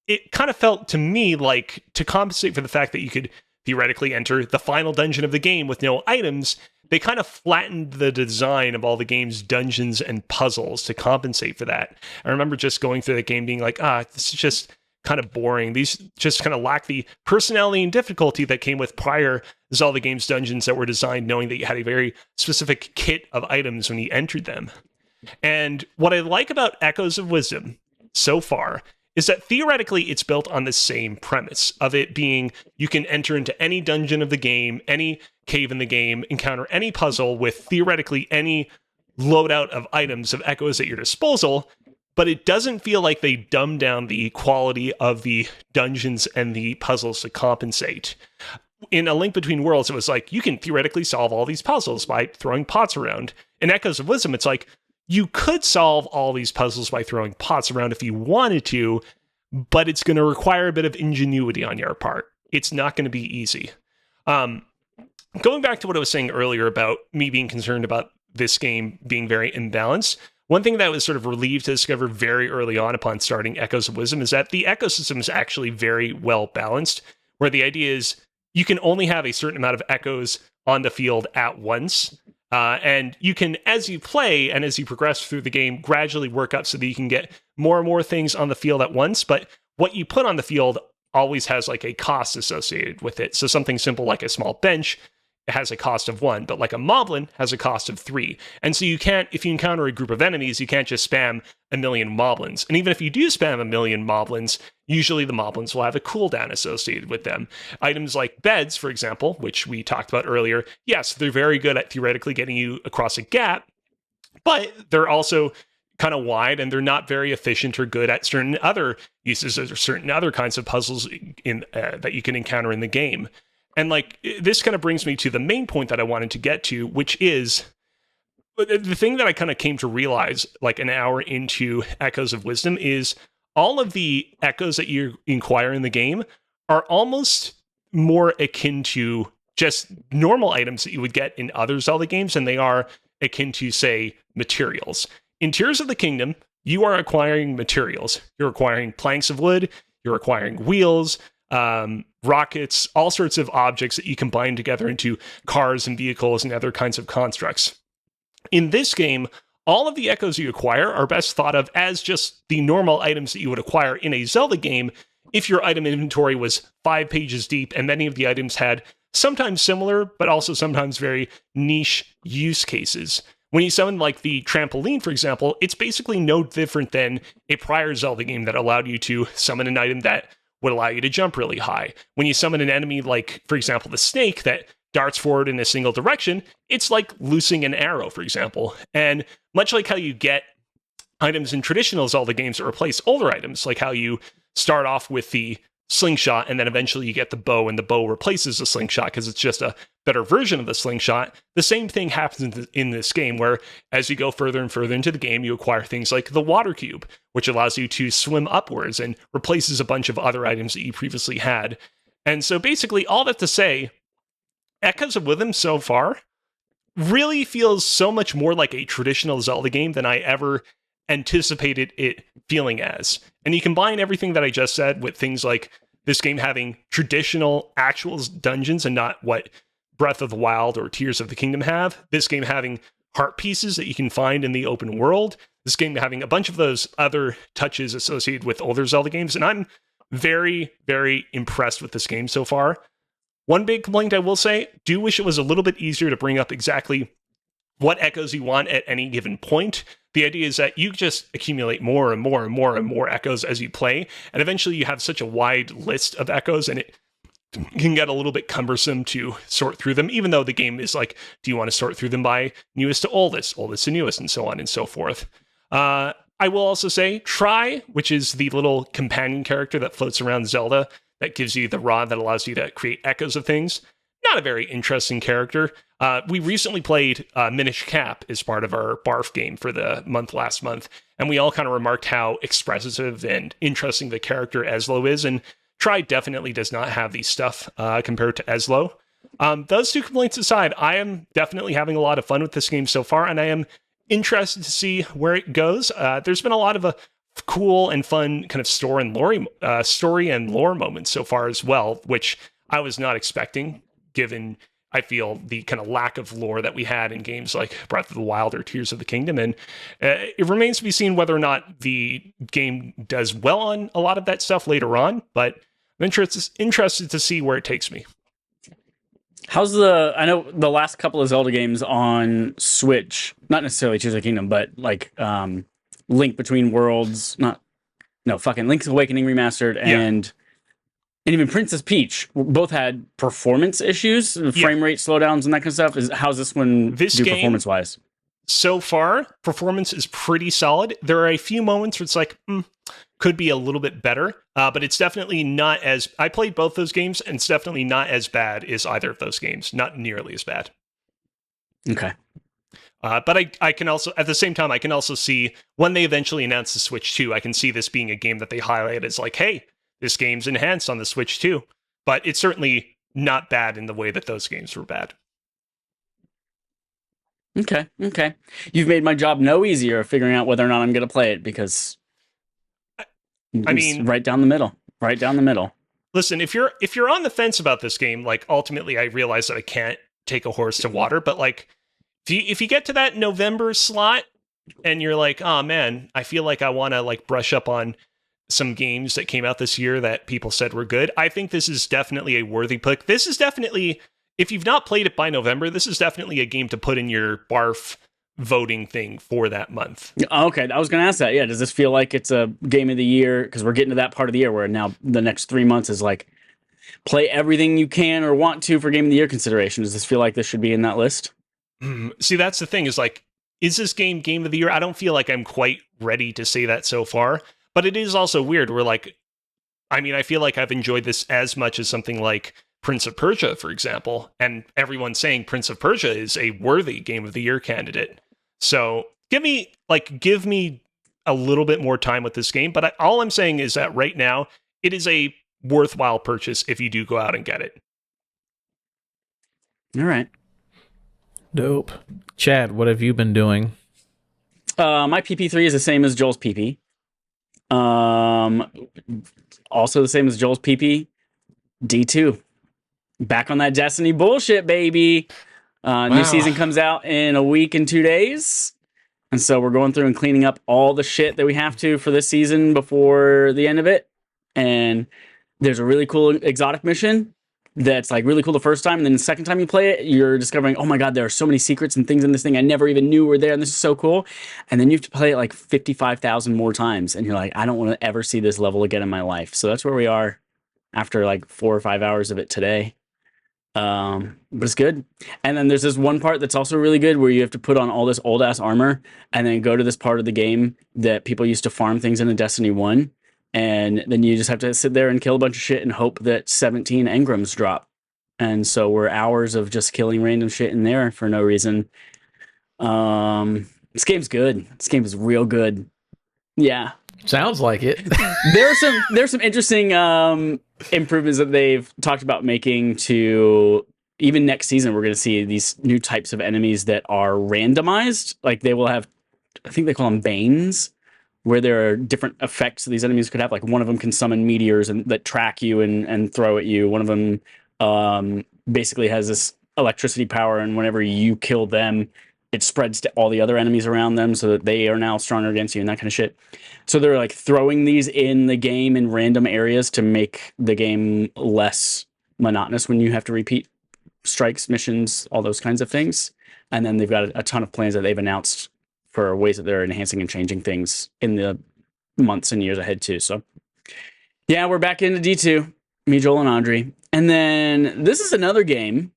it kind of felt to me like, to compensate for the fact that you could theoretically enter the final dungeon of the game with no items, they kind of flattened the design of all the game's dungeons and puzzles to compensate for that. I remember just going through the game being like, this is just kind of boring. These just kind of lack the personality and difficulty that came with prior Zelda games dungeons that were designed knowing that you had a very specific kit of items when you entered them. And what I like about Echoes of Wisdom so far is that theoretically it's built on the same premise of it being you can enter into any dungeon of the game, any cave in the game, encounter any puzzle with theoretically any loadout of items of echoes at your disposal, but it doesn't feel like they dumb down the quality of the dungeons and the puzzles to compensate. In A Link Between Worlds, it was like, you can theoretically solve all these puzzles by throwing pots around. In Echoes of Wisdom, it's like, you could solve all these puzzles by throwing pots around if you wanted to, but it's going to require a bit of ingenuity on your part. It's not going to be easy. Going back to what I was saying earlier about me being concerned about this game being very imbalanced, one thing that I was sort of relieved to discover very early on upon starting Echoes of Wisdom is that the ecosystem is actually very well balanced, where the idea is you can only have a certain amount of echoes on the field at once. And you can, as you play and as you progress through the game, gradually work up so that you can get more and more things on the field at once. But what you put on the field always has a cost associated with it. So something simple like a small bench has a cost of 1, but like a moblin has a cost of 3. And so you can't, if you encounter a group of enemies, you can't just spam a million moblins. And even if you do spam a million moblins, usually the moblins will have a cooldown associated with them. Items like beds, for example, which we talked about earlier, yes, they're very good at theoretically getting you across a gap, but they're also kind of wide, and they're not very efficient or good at certain other uses or certain other kinds of puzzles in that you can encounter in the game. And like this kind of brings me to the main point that I wanted to get to, which is the thing that I kind of came to realize like an hour into Echoes of Wisdom is all of the echoes that you inquire in the game are almost more akin to just normal items that you would get in other Zelda games than they are akin to, say, materials. In Tears of the Kingdom, you are acquiring materials. You're acquiring planks of wood, you're acquiring wheels, rockets, all sorts of objects that you combine together into cars and vehicles and other kinds of constructs. In this game, all of the echoes you acquire are best thought of as just the normal items that you would acquire in a Zelda game if your item inventory was 5 pages deep and many of the items had sometimes similar, but also sometimes very niche use cases. When you summon like the trampoline, for example, it's basically no different than a prior Zelda game that allowed you to summon an item that would allow you to jump really high. When you summon an enemy like, for example, the snake that darts forward in a single direction, it's like loosing an arrow, for example. And much like how you get items in traditional Zelda games that replace older items, like how you start off with the slingshot and then eventually you get the bow and the bow replaces the slingshot because it's just a better version of the slingshot, the same thing happens in this game where as you go further and further into the game, you acquire things like the water cube, which allows you to swim upwards and replaces a bunch of other items that you previously had. And so basically all that to say, Echoes of Wisdom so far really feels so much more like a traditional Zelda game than I ever anticipated it feeling as. And you combine everything that I just said with things like this game having traditional actual dungeons and not what Breath of the Wild or Tears of the Kingdom have, this game having heart pieces that you can find in the open world, this game having a bunch of those other touches associated with older Zelda games, and I'm very, very impressed with this game so far. One big complaint I will say, do wish it was a little bit easier to bring up exactly what echoes you want at any given point. The idea is that you just accumulate more and more and more and more echoes as you play, and eventually you have such a wide list of echoes, and it can get a little bit cumbersome to sort through them, even though the game is like, do you want to sort through them by newest to oldest, oldest to newest, and so on and so forth. I will also say, Try, which is the little companion character that floats around Zelda, that gives you the rod that allows you to create echoes of things. Not a very interesting character. We recently played Minish Cap as part of our BARF game for the last month, and we all kind of remarked how expressive and interesting the character Eslo is, and Try definitely does not have the stuff compared to Eslo. Those two complaints aside, I am definitely having a lot of fun with this game so far, and I am interested to see where it goes. There's been a lot of cool and fun kind of story and lore moments so far as well, which I was not expecting, given I feel the kind of lack of lore that we had in games like Breath of the Wild or Tears of the Kingdom. And it remains to be seen whether or not the game does well on a lot of that stuff later on, but I'm interested to see where it takes me. I know the last couple of Zelda games on Switch, not necessarily Tears of the Kingdom, but like Link Between Worlds, Link's Awakening Remastered and even Princess Peach both had performance issues, frame rate slowdowns and that kind of stuff. How's this one do performance-wise? So far, performance is pretty solid. There are a few moments where it's like, could be a little bit better, but it's definitely not as... I played both those games, and it's definitely not as bad as either of those games. Not nearly as bad. Okay. But I can also, at the same time, I can also see when they eventually announce the Switch 2, I can see this being a game that they highlight as like, hey, this game's enhanced on the Switch 2. But it's certainly not bad in the way that those games were bad. Okay. You've made my job no easier of figuring out whether or not I'm going to play it, because I mean, right down the middle. Listen, if you're on the fence about this game, like ultimately I realize that I can't take a horse to water, but like if you get to that November slot and you're like, oh man, I feel like I want to like brush up on some games that came out this year that people said were good, I think this is definitely a worthy pick. This is definitely, if you've not played it by November, this is definitely a game to put in your BARF voting thing for that month. Okay, I was going to ask that. Yeah, does this feel like it's a game of the year? Because we're getting to that part of the year where now the next 3 months is like play everything you can or want to for game of the year consideration. Does this feel like this should be in that list? See, that's the thing is like, is this game of the year? I don't feel like I'm quite ready to say that so far, but it is also weird. We're like, I mean, I feel like I've enjoyed this as much as something like Prince of Persia, for example, and everyone's saying Prince of Persia is a worthy game of the year candidate. So give me a little bit more time with this game, but all I'm saying is that right now it is a worthwhile purchase if you do go out and get it. All right. Dope. Chad, what have you been doing? My PP3 is the same as Joel's PP. Also the same as Joel's PP. D2. Back on that Destiny bullshit, baby. New season comes out in a week and 2 days. And so we're going through and cleaning up all the shit that we have to for this season before the end of it. And there's a really cool exotic mission that's like really cool the first time, and then the second time you play it, you're discovering, oh my god, there are so many secrets and things in this thing I never even knew were there, and this is so cool. And then you have to play it like 55,000 more times, and you're like, I don't want to ever see this level again in my life. So that's where we are after like 4 or 5 hours of it today. But it's good. And then there's this one part that's also really good where you have to put on all this old ass armor and then go to this part of the game that people used to farm things in Destiny 1. And then you just have to sit there and kill a bunch of shit and hope that 17 engrams drop. And so we're hours of just killing random shit in there for no reason. This game's good. This game is real good. Yeah. Sounds like it. There's some interesting improvements that they've talked about making to even next season. We're going to see these new types of enemies that are randomized. Like they will have, I think they call them Banes, where there are different effects these enemies could have. Like one of them can summon meteors and that track you and throw at you. One of them basically has this electricity power, and whenever you kill them, it spreads to all the other enemies around them so that they are now stronger against you and that kind of shit. So they're like throwing these in the game in random areas to make the game less monotonous when you have to repeat strikes, missions, all those kinds of things. And then they've got a ton of plans that they've announced for ways that they're enhancing and changing things in the months and years ahead too. So yeah, we're back into D2, me, Joel, and Audrey. And then this is another game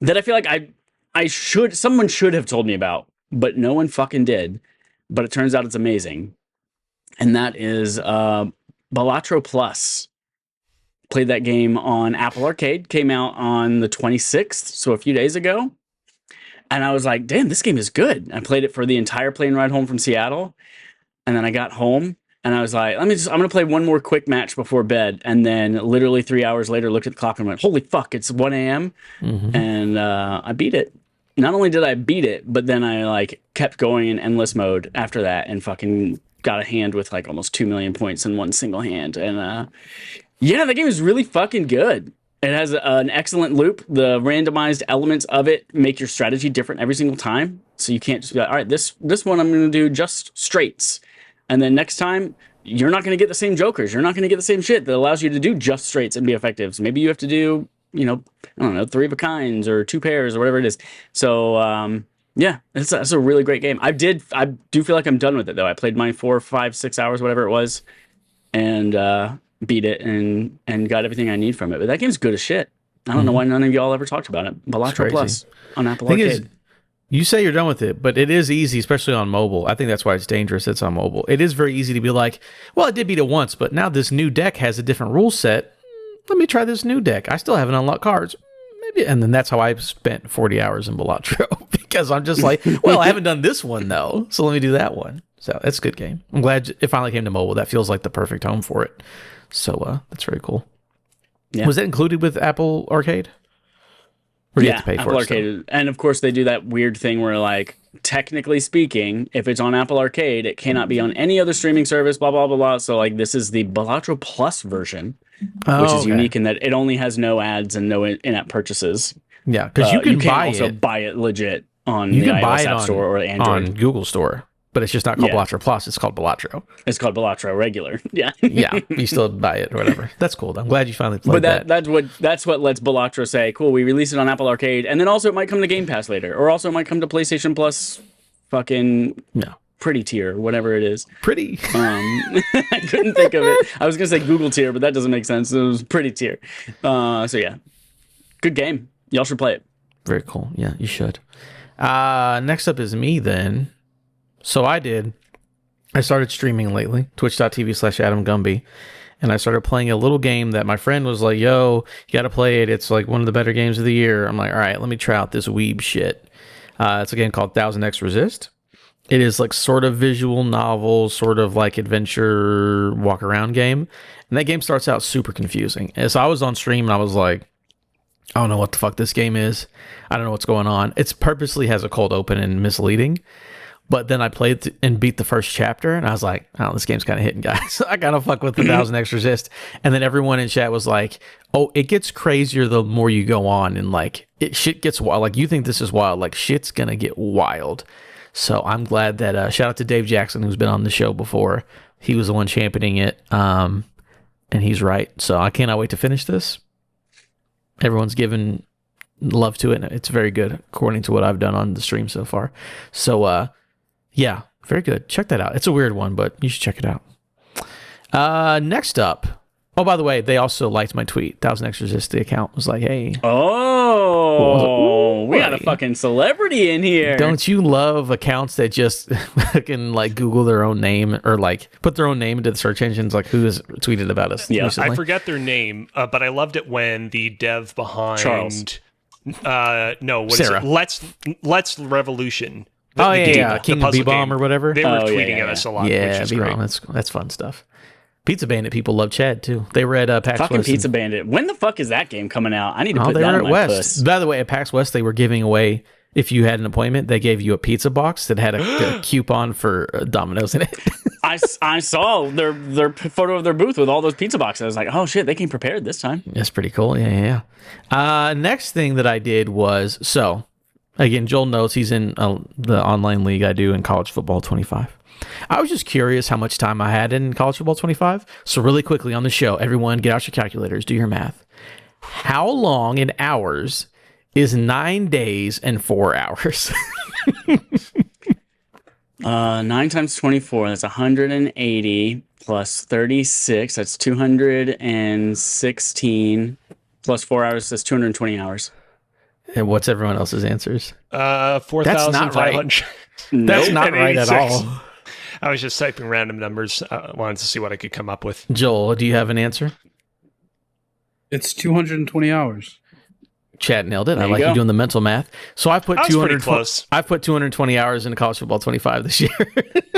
that I feel like someone should have told me about, but no one fucking did. But it turns out it's amazing. And that is Balatro Plus. Played that game on Apple Arcade, came out on the 26th, so a few days ago. And I was like, damn, this game is good. I played it for the entire plane ride home from Seattle. And then I got home and I was like, I'm going to play one more quick match before bed. And then literally 3 hours later, looked at the clock and went, holy fuck, it's 1 a.m. Mm-hmm. And I beat it. Not only did I beat it, but then I like kept going in endless mode after that and fucking got a hand with like almost 2 million points in one single hand. And yeah, the game is really fucking good. It has an excellent loop. The randomized elements of it make your strategy different every single time. So you can't just be like, all right, this one I'm going to do just straights. And then next time, you're not going to get the same jokers. You're not going to get the same shit that allows you to do just straights and be effective. So maybe you have to do, I don't know, 3 of a kinds or 2 pairs or whatever it is. So, yeah, it's a really great game. I do feel like I'm done with it, though. I played mine 4, 5, 6 hours, whatever it was, and beat it and got everything I need from it. But that game's good as shit. I don't know why none of y'all ever talked about it. Balatro Plus on Apple Arcade. You say you're done with it, but it is easy, especially on mobile. I think that's why it's dangerous. It's on mobile. It is very easy to be like, well, I did beat it once, but now this new deck has a different rule set. Let me try this new deck. I still haven't unlocked cards. Maybe, and then that's how I spent 40 hours in Balatro because I'm just like, well, I haven't done this one though, so let me do that one. So it's a good game. I'm glad it finally came to mobile. That feels like the perfect home for it. So that's very cool. Yeah. Was that included with Apple Arcade? Or do you have to pay Apple for it Arcade. still? And of course they do that weird thing where like, technically speaking, if it's on Apple Arcade, it cannot be on any other streaming service, blah, blah, blah, blah. So like this is the Balatro Plus version, which is unique in that it only has no ads and no in-app purchases. Yeah, because you can buy it legit on the iOS App Store or Android. On Google Store. But it's just not called Balatro Plus. It's called Balatro. It's called Balatro regular. Yeah. Yeah. You still buy it or whatever. That's cool. I'm glad you finally played that. That's what lets Balatro say, cool, we release it on Apple Arcade. And then also it might come to Game Pass later. Or also it might come to PlayStation Plus fucking pretty tier, whatever it is. Pretty. I couldn't think of it. I was going to say Google tier, but that doesn't make sense. It was pretty tier. So yeah. Good game. Y'all should play it. Very cool. Yeah, you should. Next up is me then. So I started streaming lately, twitch.tv/Adam Gumby. And I started playing a little game that my friend was like, yo, you got to play it. It's like one of the better games of the year. I'm like, all right, let me try out this weeb shit. It's a game called 1000X Resist. It is like sort of visual novel, sort of like adventure walk around game. And that game starts out super confusing. And so I was on stream and I was like, I don't know what the fuck this game is. I don't know what's going on. It's purposely has a cold open and misleading. But then I played and beat the first chapter, and I was like, oh, this game's kind of hitting, guys. I gotta fuck with the 1000X Resist. And then everyone in chat was like, oh, it gets crazier the more you go on, and like, shit gets wild. Like, you think this is wild. Like, shit's gonna get wild. So I'm glad that, shout out to Dave Jackson, who's been on the show before. He was the one championing it, and he's right. So I cannot wait to finish this. Everyone's given love to it, and it's very good, according to what I've done on the stream so far. So, yeah, very good. Check that out. It's a weird one, but you should check it out. Next up. Oh, by the way, they also liked my tweet. 1000X Resist, the account was like, hey. Oh, we got a fucking celebrity in here. Don't you love accounts that just fucking like Google their own name or like put their own name into the search engines? Like, who has tweeted about us recently? I forget their name, but I loved it when the dev behind Charles. Sarah. Let's Revolution. King of B-Bomb or whatever. They were tweeting at us a lot, which is B-Bomb, great. that's fun stuff. Pizza Bandit people love Chad too. They were at PAX fucking West. Pizza Bandit. When the fuck is that game coming out? I need to put that on my West. puss. By the way, at PAX West, they were giving away, if you had an appointment, they gave you a pizza box that had a coupon for Domino's in it. I saw their photo of their booth with all those pizza boxes. I was like, oh shit, they came prepared this time. That's pretty cool. Yeah. Next thing that I did was, so again, Joel knows he's in the online league I do in College Football 25. I was just curious how much time I had in College Football 25. So really quickly on the show, everyone get out your calculators, do your math. How long in hours is 9 days and 4 hours? 9 times 24, that's 180 plus 36, that's 216 plus 4 hours, that's 220 hours. And what's everyone else's answers? 4,500. That's not right at all. I was just typing random numbers. Wanted to see what I could come up with. Joel, do you have an answer? It's 220 hours. Chad nailed it. There I like you doing the mental math. So I put 220 hours into College Football 25 this year.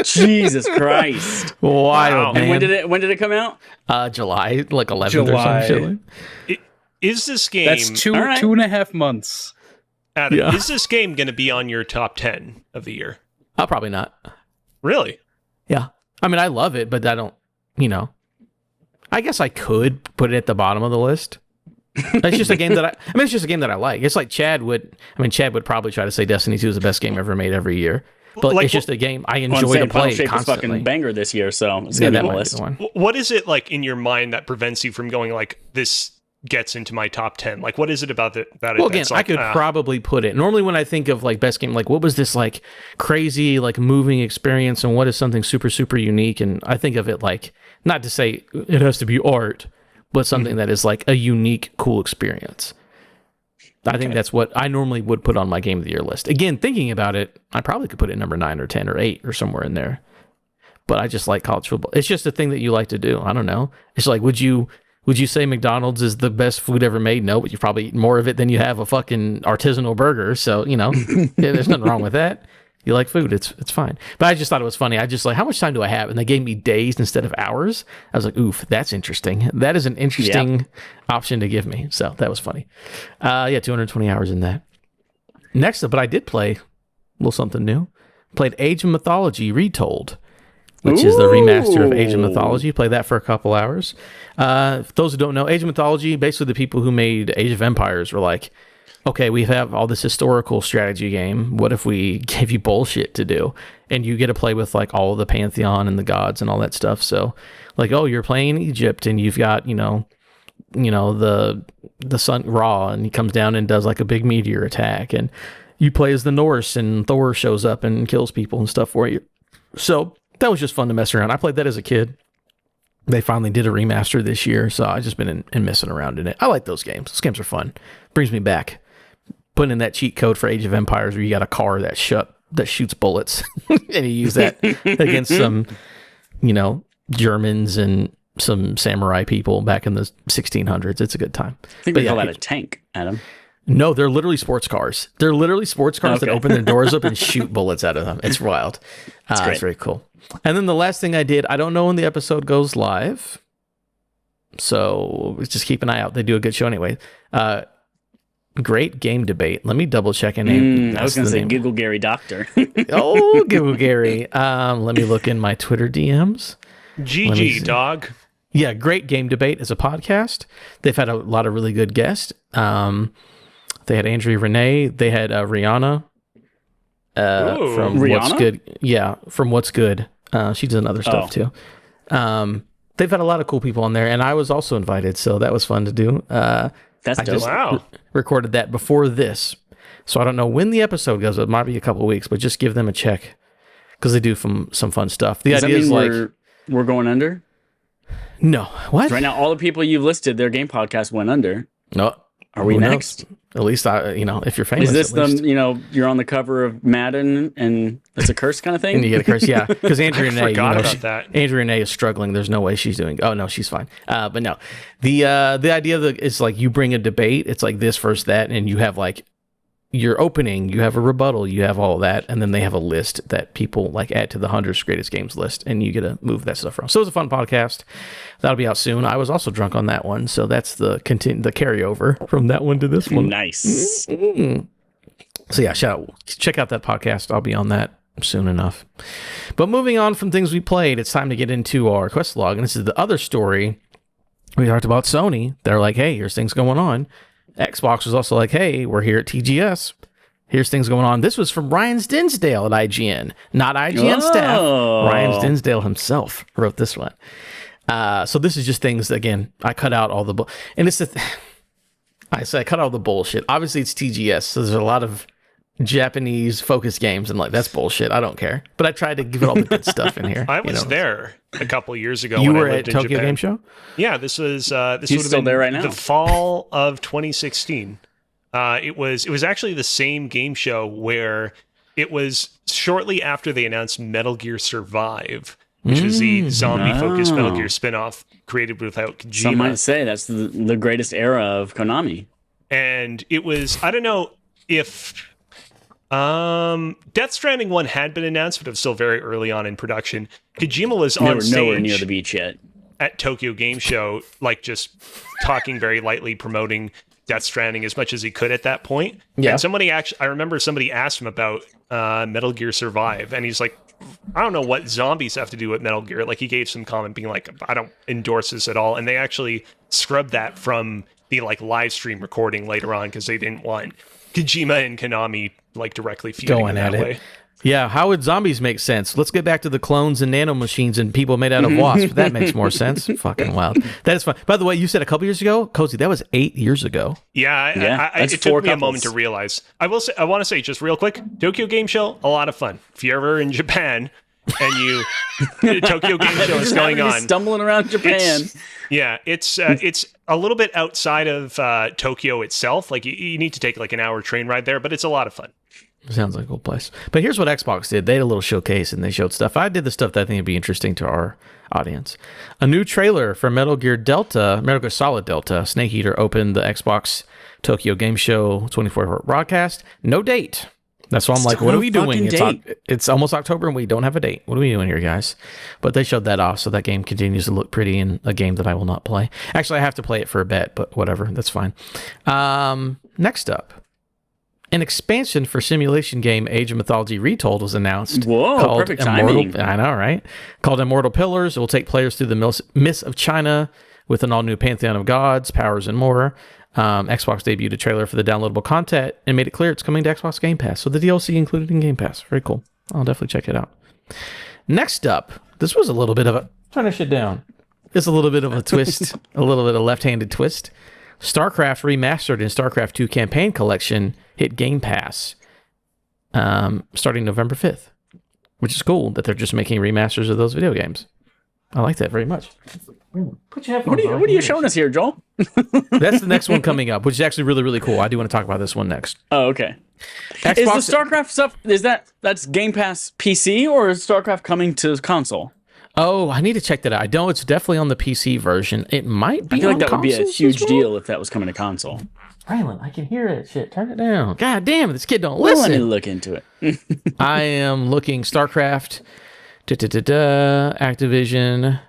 Jesus Christ! Wild, man. And when did it come out? July, like 11th or some shit. Is this game? That's 2.5 months. Adam, is this game going to be on your top 10 of the year? Probably not. Really? Yeah. I mean, I love it, but I don't. I guess I could put it at the bottom of the list. It's just a game that it's just a game that I like. It's like Chad would probably try to say Destiny 2 is the best game ever made every year. But it's just a game I enjoy to play constantly. Fucking banger this year, so it's gonna be on the list. What is it like in your mind that prevents you from going like, this gets into my top 10? Like, what is it about it? Well, again, I could probably put it. Normally when I think of like best game, like what was this like crazy, like moving experience and what is something super, super unique? And I think of it like, not to say it has to be art, but something that is like a unique, cool experience. I think that's what I normally would put on my game of the year list. Again, thinking about it, I probably could put it number 9 or 10 or 8 or somewhere in there. But I just like college football. It's just a thing that you like to do. I don't know. It's like, would you say McDonald's is the best food ever made? No, but you probably eat more of it than you have a fucking artisanal burger. So, there's nothing wrong with that. You like food, it's fine. But I just thought it was funny. I just like, how much time do I have? And they gave me days instead of hours. I was like, oof, that's interesting. That is an interesting option to give me. So that was funny. 220 hours in that. Next up, but I did play a little something new. Played Age of Mythology Retold, which is the remaster of Age of Mythology. Played that for a couple hours. For those who don't know, Age of Mythology, basically the people who made Age of Empires were like, okay, we have all this historical strategy game. What if we gave you bullshit to do? And you get to play with like all of the pantheon and the gods and all that stuff. So like, oh, you're playing Egypt and you've got, the sun Ra, and he comes down and does like a big meteor attack. And you play as the Norse and Thor shows up and kills people and stuff for you. So that was just fun to mess around. I played that as a kid. They finally did a remaster this year, so I've just been messing around in it. I like those games. Those games are fun. Brings me back. Putting in that cheat code for Age of Empires where you got a car that that shoots bullets, and you use that against some, Germans and some samurai people back in the 1600s. It's a good time. I think we call that a tank, Adam. No, they're literally sports cars. They're literally sports cars that open their doors up and shoot bullets out of them. It's wild. It's very cool. And then the last thing I did, I don't know when the episode goes live, so just keep an eye out. They do a good show anyway. Great game debate. Let me double check a name. I was going to say Giggle Gary Doctor. Oh, Giggle Gary. Let me look in my Twitter DMs. GG, dog. Yeah, Great Game Debate is a podcast. They've had a lot of really good guests. They had Andrea Renee. They had Rihanna. From Rihanna? What's Good. Yeah, from What's Good. She does other stuff too. They've had a lot of cool people on there, and I was also invited, so that was fun to do. That's dope. Wow. Recorded that before this, so I don't know when the episode goes. It might be a couple of weeks, but just give them a check because they do some fun stuff. The Does idea that mean is we're going under? No, what? Right now, all the people you've listed, their game podcast went under. No. Are we next? At least if you're famous. Is this at least. you're on the cover of Madden and it's a curse kind of thing? And you get a curse, yeah. Because Andrea Renee, forgot about that. Andrea Renee is struggling. There's no way she's doing. Oh no, she's fine. But no, the idea is like you bring a debate. It's like this versus that, and you have like your opening, you have a rebuttal, you have all that, and then they have a list that people like add to the 100 greatest games list, and you get to move that stuff around. So it was a fun podcast. That'll be out soon. I was also drunk on that one, so that's the carryover from that one to this one. Nice. Mm-hmm. So yeah, check out that podcast. I'll be on that soon enough. But moving on from things we played, it's time to get into our quest log, and this is the other story. We talked about Sony. They're like, hey, here's things going on. Xbox was also like, hey, we're here at TGS. Here's things going on. This was from Ryan Dinsdale at IGN, not IGN staff. Ryan Dinsdale himself wrote this one. So this is just things, again, I cut out all the... and it's I cut out all the bullshit. Obviously, it's TGS, so there's a lot of Japanese focused games, and like, that's bullshit. I don't care. But I tried to give it all the good stuff in here. I was there a couple years ago. You when were I lived at in Tokyo Japan. Game Show? Yeah, this was this He's would have still been there right now. the fall of 2016. It was actually the same game show where it was shortly after they announced Metal Gear Survive, which was the zombie-focused Metal Gear spin-off created without Kojima. Some might say that's the greatest era of Konami. And it was, I don't know if Death Stranding 1 had been announced, but it was still very early on in production. Kojima was on stage nowhere near the beach yet at Tokyo Game Show, like just talking very lightly, promoting Death Stranding as much as he could at that point. Yeah. And I remember somebody asked him about Metal Gear Survive, and he's like, I don't know what zombies have to do with Metal Gear. Like, he gave some comment being like, I don't endorse this at all. And they actually scrubbed that from the like live stream recording later on because they didn't want Kojima and Konami like directly feuding Going in that at way. it. Yeah, how would zombies make sense? Let's get back to the clones and nanomachines and people made out of wasps. That makes more sense. Fucking wild. That is fun. By the way, you said a couple years ago, Kozi, that was 8 years ago. Yeah, that's it four took me a couples. moment to realize. I want to say just real quick, Tokyo Game Show, a lot of fun. If you're ever in Japan and Tokyo Game Show is going on, stumbling around Japan. It's a little bit outside of Tokyo itself. Like you need to take like an hour train ride there, but it's a lot of fun. Sounds like a cool place. But here's what Xbox did. They had a little showcase and they showed stuff. I did the stuff that I think would be interesting to our audience. A new trailer for Metal Gear Solid Delta, Snake Eater, opened the Xbox Tokyo Game Show 24-hour broadcast. No date. That's why I'm like, what are we doing? It's almost October and we don't have a date. What are we doing here, guys? But they showed that off, so that game continues to look pretty in a game that I will not play. Actually, I have to play it for a bet, but whatever. That's fine. Next up. An expansion for simulation game Age of Mythology Retold was announced. Whoa, perfect timing. I know, right? Called Immortal Pillars. It will take players through the myths of China with an all-new pantheon of gods, powers, and more. Xbox debuted a trailer for the downloadable content and made it clear it's coming to Xbox Game Pass. So the DLC included in Game Pass. Very cool. I'll definitely check it out. Next up, this was a little bit of a... Turn this shit down. It's a little bit of a twist, a little bit of left-handed twist. StarCraft Remastered and StarCraft 2 Campaign Collection hit Game Pass starting November 5th, which is cool that they're just making remasters of those video games. I like that very much. Put your headphones on. What are you showing us here, Joel? That's the next one coming up, which is actually really, really cool. I do want to talk about this one next. Oh, okay. Xbox, Is the StarCraft stuff, that's Game Pass PC, or is StarCraft coming to console? Oh, I need to check that out. I know it's definitely on the PC version. It might be I feel on like that would be a consoles huge as well. deal if that was coming to console. Rylan, I can hear it. Shit, turn it down. God damn it, this kid don't Well, let me listen. look into it. I am looking StarCraft, Activision,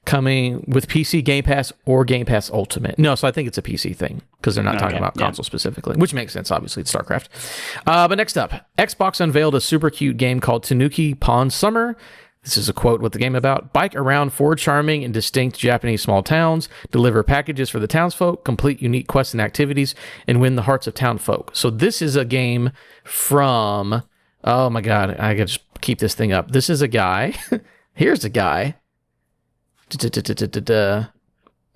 coming with PC Game Pass or Game Pass Ultimate. No, so I think it's a PC thing because they're not talking about console specifically, which makes sense. Obviously, it's StarCraft. But next up, Xbox unveiled a super cute game called Tanuki Pond Summer. This is a quote with the game about. Bike around 4 charming and distinct Japanese small towns, deliver packages for the townsfolk, complete unique quests and activities, and win the hearts of townfolk. So this is a game from, oh my God, I gotta just keep this thing up. This is a guy. Here's a guy.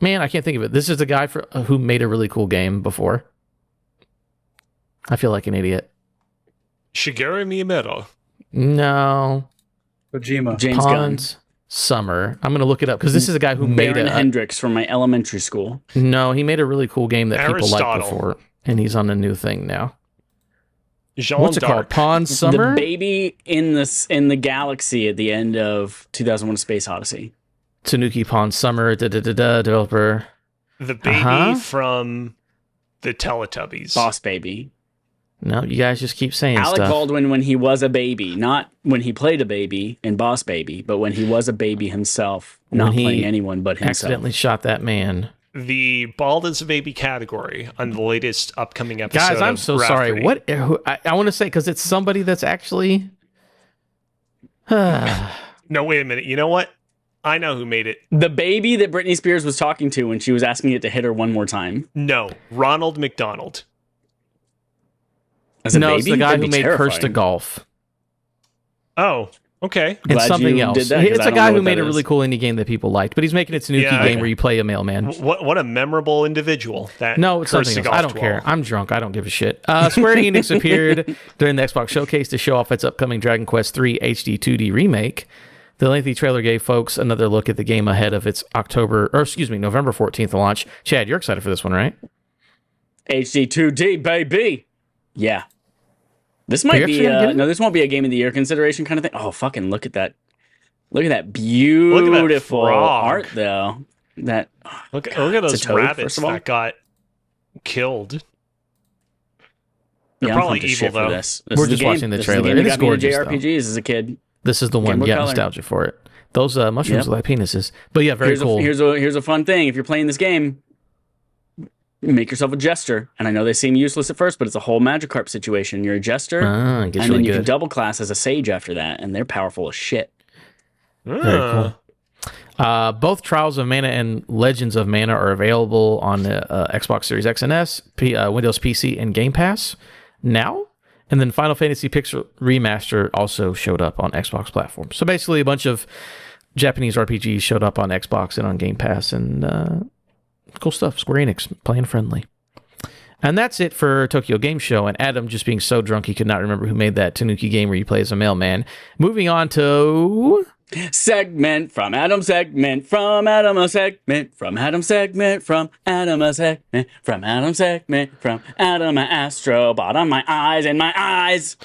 Man, I can't think of it. This is a guy who made a really cool game before. I feel like an idiot. Shigeru Miyamoto. No. Kojima. James Pond Gunn. Summer. I'm going to look it up because this is a guy who made Baron a... Hendricks from my elementary school. No, he made a really cool game that people liked Aristotle. before, and he's on a new thing now. Jean What's it called? d'Arc. Pond Summer? The baby in the galaxy at the end of 2001: Space Odyssey. Tanuki Pond Summer, developer. The baby from the Teletubbies. Boss Baby. No, you guys just keep saying Alec stuff. Baldwin when he was a baby, not when he played a baby in Boss Baby, but when he was a baby himself, not When he playing anyone but himself. Accidentally shot that man. The bald as a baby category on the latest upcoming episode. Guys, I'm of so RAF sorry. 3. What? I want to say, because it's somebody that's actually... No, wait a minute. You know what? I know who made it. The baby that Britney Spears was talking to when she was asking it to hit her one more time. No, Ronald McDonald. As a No, baby? it's the guy That'd who be made Curse to terrifying. Golf. Oh, okay. And Glad something you else. did that, 'cause It's I a don't guy know who what made that a really is. cool indie game that people liked, but he's making a Tanuki Yeah, game where you play a mailman. What a memorable individual. That No, it's Curse something to else. I Golf don't care. 12. I'm drunk. I don't give a shit. Square Enix appeared during the Xbox showcase to show off its upcoming Dragon Quest III HD 2D remake. The lengthy trailer gave folks another look at the game ahead of its November 14th launch. Chad, you're excited for this one, right? HD2D, baby. Yeah. This Are might you be actually gonna get it? no, this won't be a game of the year consideration kind of thing. Oh, fucking look at that. Look at that beautiful frog. art though. That Look at it's those a toad, rabbits first of all. that got killed. They're yeah, I'm probably pumped as evil shit for though. this. This We're is the just game. watching the This trailer. Is the game It that is got me into gorgeous, though. JRPGs as a kid. This is the one. Game Boy Yeah, Color. nostalgia for it. Those mushrooms Yep. look like penises. But yeah, very cool. Here's a fun thing. If you're playing this game, make yourself a jester. And I know they seem useless at first, but it's a whole Magikarp situation. You're a jester, It and gets then really you can good. double class as a sage after that, and they're powerful as shit. Very cool. Both Trials of Mana and Legends of Mana are available on the Xbox Series X and S, Windows PC, and Game Pass now. And then Final Fantasy Pixel Remaster also showed up on Xbox platforms. So basically, a bunch of Japanese RPGs showed up on Xbox and on Game Pass, and cool stuff. Square Enix playing friendly. And that's it for Tokyo Game Show. And Adam just being so drunk he could not remember who made that Tanuki game where you play as a mailman. Moving on to Segment from Adam, segment from Adam, a segment from Adam, segment from Adam, a segment from Adam, segment from Adam, a astrobot on my eyes and my eyes.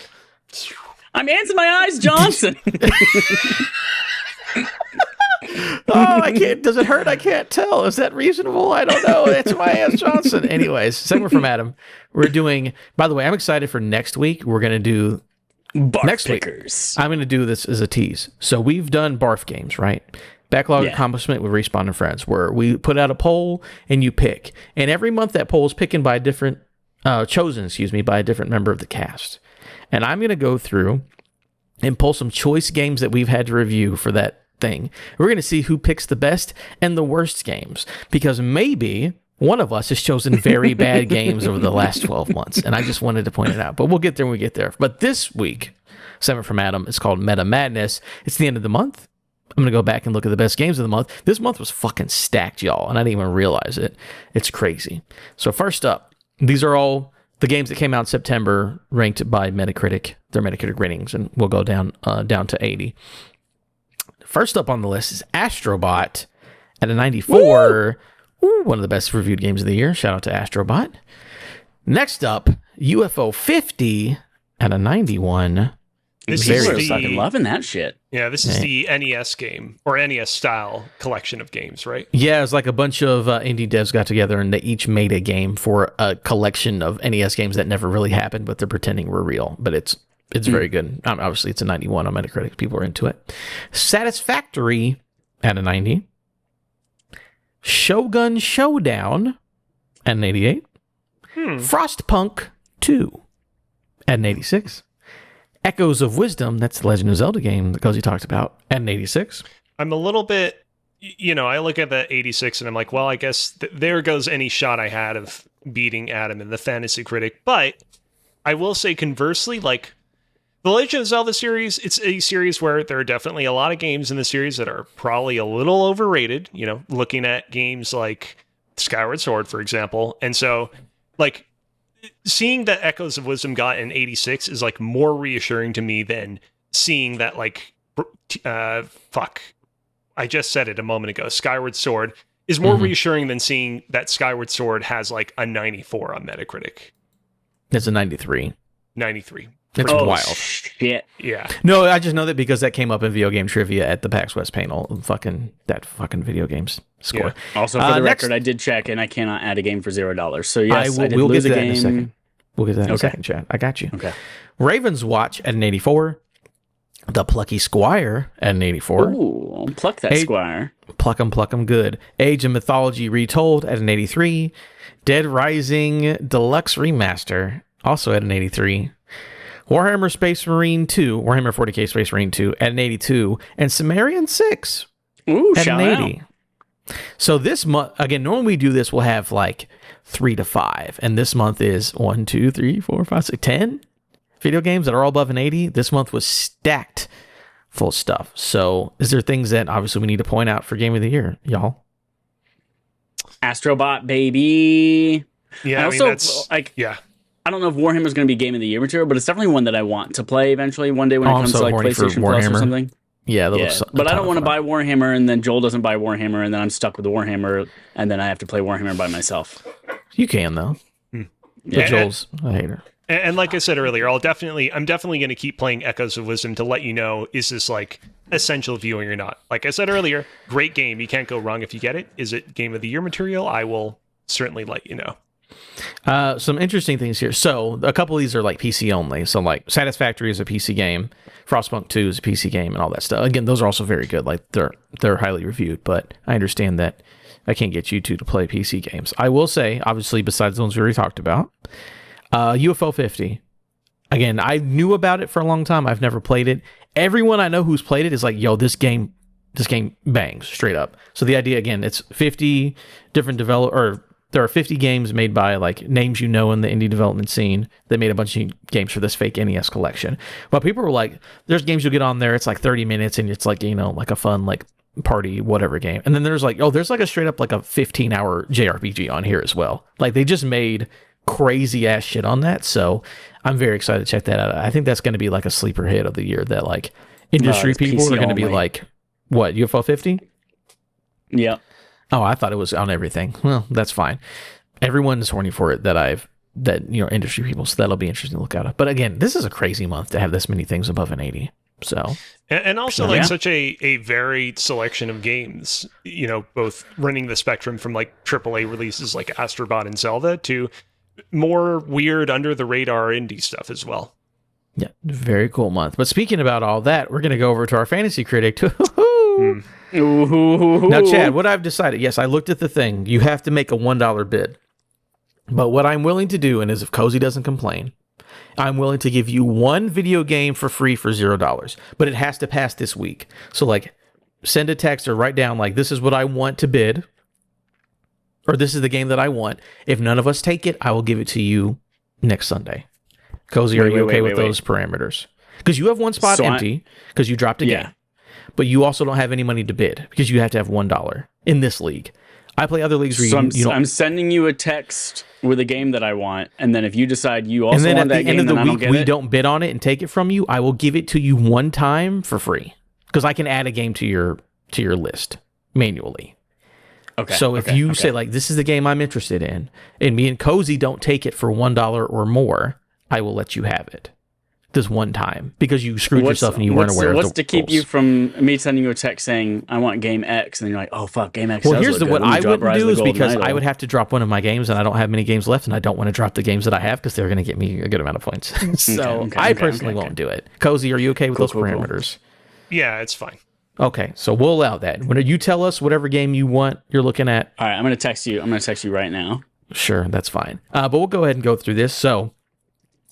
I'm Ants in my eyes, Johnson. Oh, I can't. Does it hurt? I can't tell. Is that reasonable? I don't know. It's my ass Johnson. Anyways, segment from Adam. We're doing. By the way, I'm excited for next week. We're gonna do Barf next pickers. week. I'm gonna do this as a tease. So we've done barf games, right? Backlog Yeah. accomplishment with Respawn and Friends, where we put out a poll and you pick, and every month that poll is picking by a different, chosen by a different member of the cast. And I'm gonna go through and pull some choice games that we've had to review for that thing. We're going to see who picks the best and the worst games, because maybe one of us has chosen very bad games over the last 12 months, and I just wanted to point it out. But we'll get there when we get there. But this week, Segment from Adam, is called Meta Madness. It's the end of the month. I'm going to go back and look at the best games of the month. This month was fucking stacked, y'all, and I didn't even realize it. It's crazy. So first up, these are all the games that came out in September, ranked by Metacritic, their Metacritic ratings, and we'll go down to 80. First up on the list is Astrobot at a 94. Ooh, one of the best reviewed games of the year. Shout out to Astrobot. Next up, UFO 50 at a 91. This People is are fucking loving that shit. Yeah, this is the NES game or NES style collection of games, right? Yeah, it's like a bunch of indie devs got together and they each made a game for a collection of NES games that never really happened, but they're pretending were real. But it's very good. Obviously, it's a 91 on Metacritic. People are into it. Satisfactory at a 90. Shogun Showdown at an 88. Frostpunk 2 at an 86. Echoes of Wisdom, that's the Legend of Zelda game that Kozi talked about, at an 86. I'm a little bit, I look at the 86 and I'm like, well, I guess there goes any shot I had of beating Adam in the Fantasy Critic. But I will say conversely, like the Legend of Zelda series, it's a series where there are definitely a lot of games in the series that are probably a little overrated, looking at games like Skyward Sword, for example. And so, like, seeing that Echoes of Wisdom got an 86 is like more reassuring to me than seeing that I just said it a moment ago. Skyward Sword is more reassuring than seeing that Skyward Sword has like a 94 on Metacritic. It's a 93. 93. It's wild. Shit. Yeah. No, I just know that because that came up in video game trivia at the PAX West panel. That fucking video games score. Yeah. Also, for the record, I did check, and I cannot add a game for $0. So yes, I did we'll lose get a to that game. in a second. We'll get to that in a second, Chad. I got you. Okay. Raven's Watch at an 84. The Plucky Squire at an 84. Ooh, pluck that squire. Pluck 'em good. Age of Mythology Retold at an 83. Dead Rising Deluxe Remaster also at an 83. Warhammer Space Marine 2, Warhammer 40k Space Marine 2 at an 82, and Sumerian 6 at an 80. So this month, again, normally we do this, we'll have like 3 to 5, and this month is 1, 2, 3, 4, 5, 6, 10 video games that are all above an 80. This month was stacked full of stuff. So is there things that obviously we need to point out for Game of the Year, y'all? Astrobot, baby. Yeah, I that's yeah. I don't know if Warhammer is going to be Game of the Year material, but it's definitely one that I want to play eventually one day when it comes to like PlayStation Plus or something. Yeah, But I don't want to buy Warhammer, and then Joel doesn't buy Warhammer, and then I'm stuck with Warhammer, and then I have to play Warhammer by myself. You can though. But Joel's a hater. And like I said earlier, I'm definitely going to keep playing Echoes of Wisdom to let you know, is this like essential viewing or not? Like I said earlier, great game. You can't go wrong if you get it. Is it Game of the Year material? I will certainly let you know. Some interesting things here. So a couple of these are like PC only. So like Satisfactory is a PC game, Frostpunk 2 is a PC game, and all that stuff. Again, those are also very good. Like they're highly reviewed, but I understand that I can't get you two to play PC games. I will say, obviously, besides the ones we already talked about, UFO 50. Again, I knew about it for a long time. I've never played it. Everyone I know who's played it is like, yo, this game bangs straight up. So the idea, again, it's 50 different there are 50 games made by like names in the indie development scene. They made a bunch of games for this fake NES collection. But people were like, there's games you'll get on there. It's like 30 minutes and it's like, like a fun like party, whatever game. And then there's like, there's like a straight up like a 15-hour JRPG on here as well. Like they just made crazy ass shit on that. So I'm very excited to check that out. I think that's going to be like a sleeper hit of the year that like industry people are going to be like, what, UFO 50? Yeah. Oh, I thought it was on everything. Well, that's fine. Everyone's horny for it that industry people, so that'll be interesting to look at. But again, this is a crazy month to have this many things above an 80. So and also such a varied selection of games, both running the spectrum from like AAA releases like Astrobot and Zelda to more weird under the radar indie stuff as well. Yeah, very cool month. But speaking about all that, we're going to go over to our fantasy critic. Now, Chad, what I've decided, yes, I looked at the thing. You have to make a $1 bid. But what I'm willing to do, and as if Kozi doesn't complain, I'm willing to give you one video game for free for $0. But it has to pass this week. So, like, send a text or write down, like, this is what I want to bid. Or this is the game that I want. If none of us take it, I will give it to you next Sunday. Kozi, are you okay with those parameters? Because you have one spot empty because you dropped a game. But you also don't have any money to bid because you have to have $1 in this league. I play other leagues where I'm sending you a text with a game that I want, and then if you decide you also want that game, then I don't get it. We don't bid on it and take it from you. I will give it to you one time for free. because I can add a game to your list manually. Okay. So if you say like, this is the game I'm interested in, and me and Kozi don't take it for $1 or more, I will let you have it this one time because you screwed yourself and you weren't aware of the What's to keep rules. you from me sending you a text saying I want game X, and then you're like, oh fuck, game X. Well, does here's look what good. Let me I drop wouldn't Rise of do the is Golden because Idol. I would have to drop one of my games, and I don't have many games left, and I don't want to drop the games that I have because they're going to get me a good amount of points. So I personally won't do it. Kozi, are you okay with those parameters? Yeah, it's fine. Okay, so we'll allow that. When you tell us whatever game you want, you're looking at. All right, I'm gonna text you. I'm gonna text you right now. Sure, that's fine. But we'll go ahead and go through this. So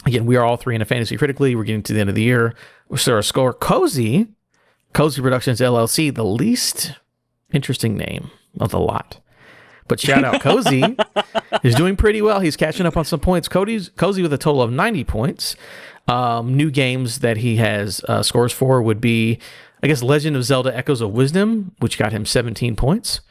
again, we are all three in a fantasy critically. We're getting to the end of the year. So our score, Kozi Productions LLC, the least interesting name of the lot. But shout out Kozi is doing pretty well. He's catching up on some points. Kozi with a total of 90 points. New games that he has scores for would be, I guess, Legend of Zelda Echoes of Wisdom, which got him 17 points.